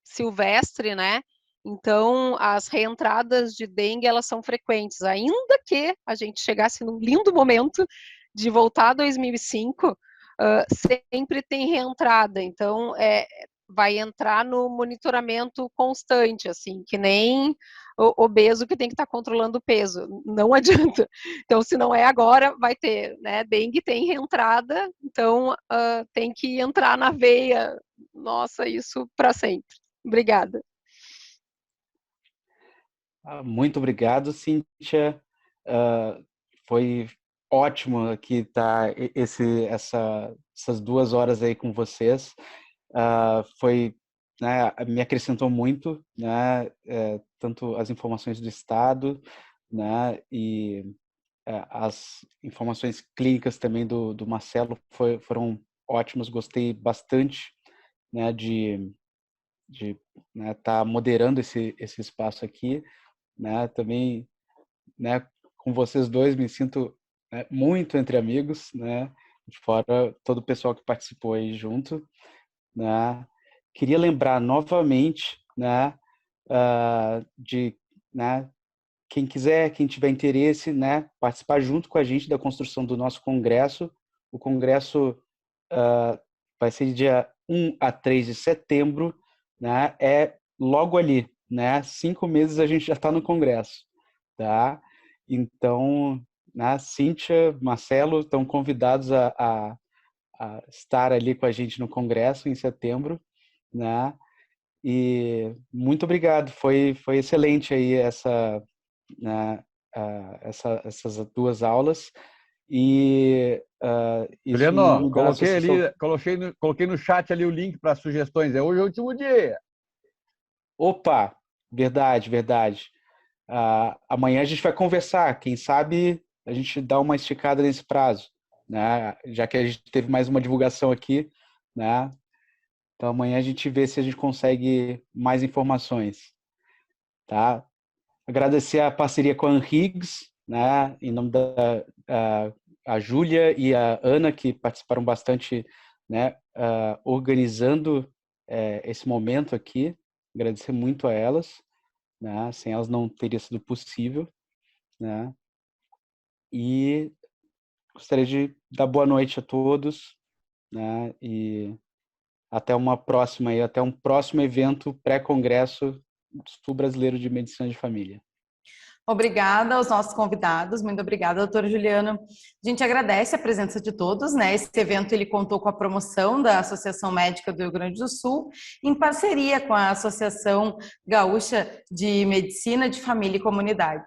silvestre, né? Então, as reentradas de dengue, elas são frequentes. Ainda que a gente chegasse num lindo momento de voltar a 2005, sempre tem reentrada. Então, vai entrar no monitoramento constante, assim, que nem o obeso que tem que estar controlando o peso. Não adianta. Então, se não é agora, vai ter, né? Dengue tem reentrada, então tem que entrar na veia. Nossa, isso para sempre. Obrigada. Muito obrigado, Cíntia. Foi ótimo aqui estar essas 2 horas aí com vocês. Né, me acrescentou muito, né, tanto as informações do Estado, né, e as informações clínicas também do Marcelo foram ótimas. Gostei bastante, né, de né, tá moderando esse espaço aqui, né, também, né, com vocês dois me sinto, né, muito entre amigos, né, fora todo o pessoal que participou aí junto, né. Queria lembrar novamente, né, né, quem quiser, quem tiver interesse, né, participar junto com a gente da construção do nosso congresso. O congresso vai ser de dia 1 a 3 de setembro, né? É logo ali, né? 5 meses a gente já está no congresso, tá? Então, né, Cíntia, Marcelo estão convidados a estar ali com a gente no congresso em setembro, né? E muito obrigado, foi excelente aí né, essas 2 aulas. E isso Juliano, me dá a sensação... coloquei no chat ali o link para sugestões. Hoje é o último dia. Opa, verdade. Amanhã a gente vai conversar. Quem sabe a gente dá uma esticada nesse prazo, né? Já que a gente teve mais uma divulgação aqui, né? Então amanhã a gente vê se a gente consegue mais informações, tá? Agradecer a parceria com a Anhiggs, né? Em nome da a Júlia e a Ana, que participaram bastante, né? Organizando esse momento aqui. Agradecer muito a elas, né? Sem elas não teria sido possível, né? E gostaria de dar boa noite a todos, né? E até uma próxima aí, até um próximo evento pré-congresso Sul Brasileiro de Medicina de Família. Obrigada aos nossos convidados, muito obrigada, doutora Juliana. A gente agradece a presença de todos, né? Esse evento ele contou com a promoção da Associação Médica do Rio Grande do Sul, em parceria com a Associação Gaúcha de Medicina de Família e Comunidade.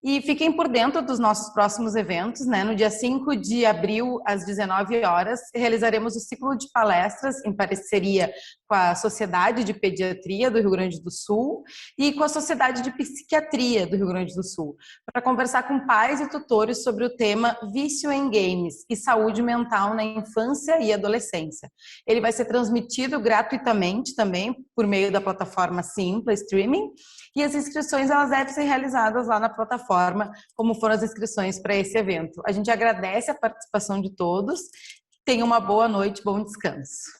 E fiquem por dentro dos nossos próximos eventos, né? No dia 5 de abril, às 19 horas, realizaremos o ciclo de palestras em parceria com a Sociedade de Pediatria do Rio Grande do Sul e com a Sociedade de Psiquiatria do Rio Grande do Sul, para conversar com pais e tutores sobre o tema vício em games e saúde mental na infância e adolescência. Ele vai ser transmitido gratuitamente também por meio da plataforma Simpla Streaming, e as inscrições elas devem ser realizadas lá na plataforma, como foram as inscrições para esse evento. A gente agradece a participação de todos. Tenham uma boa noite, bom descanso.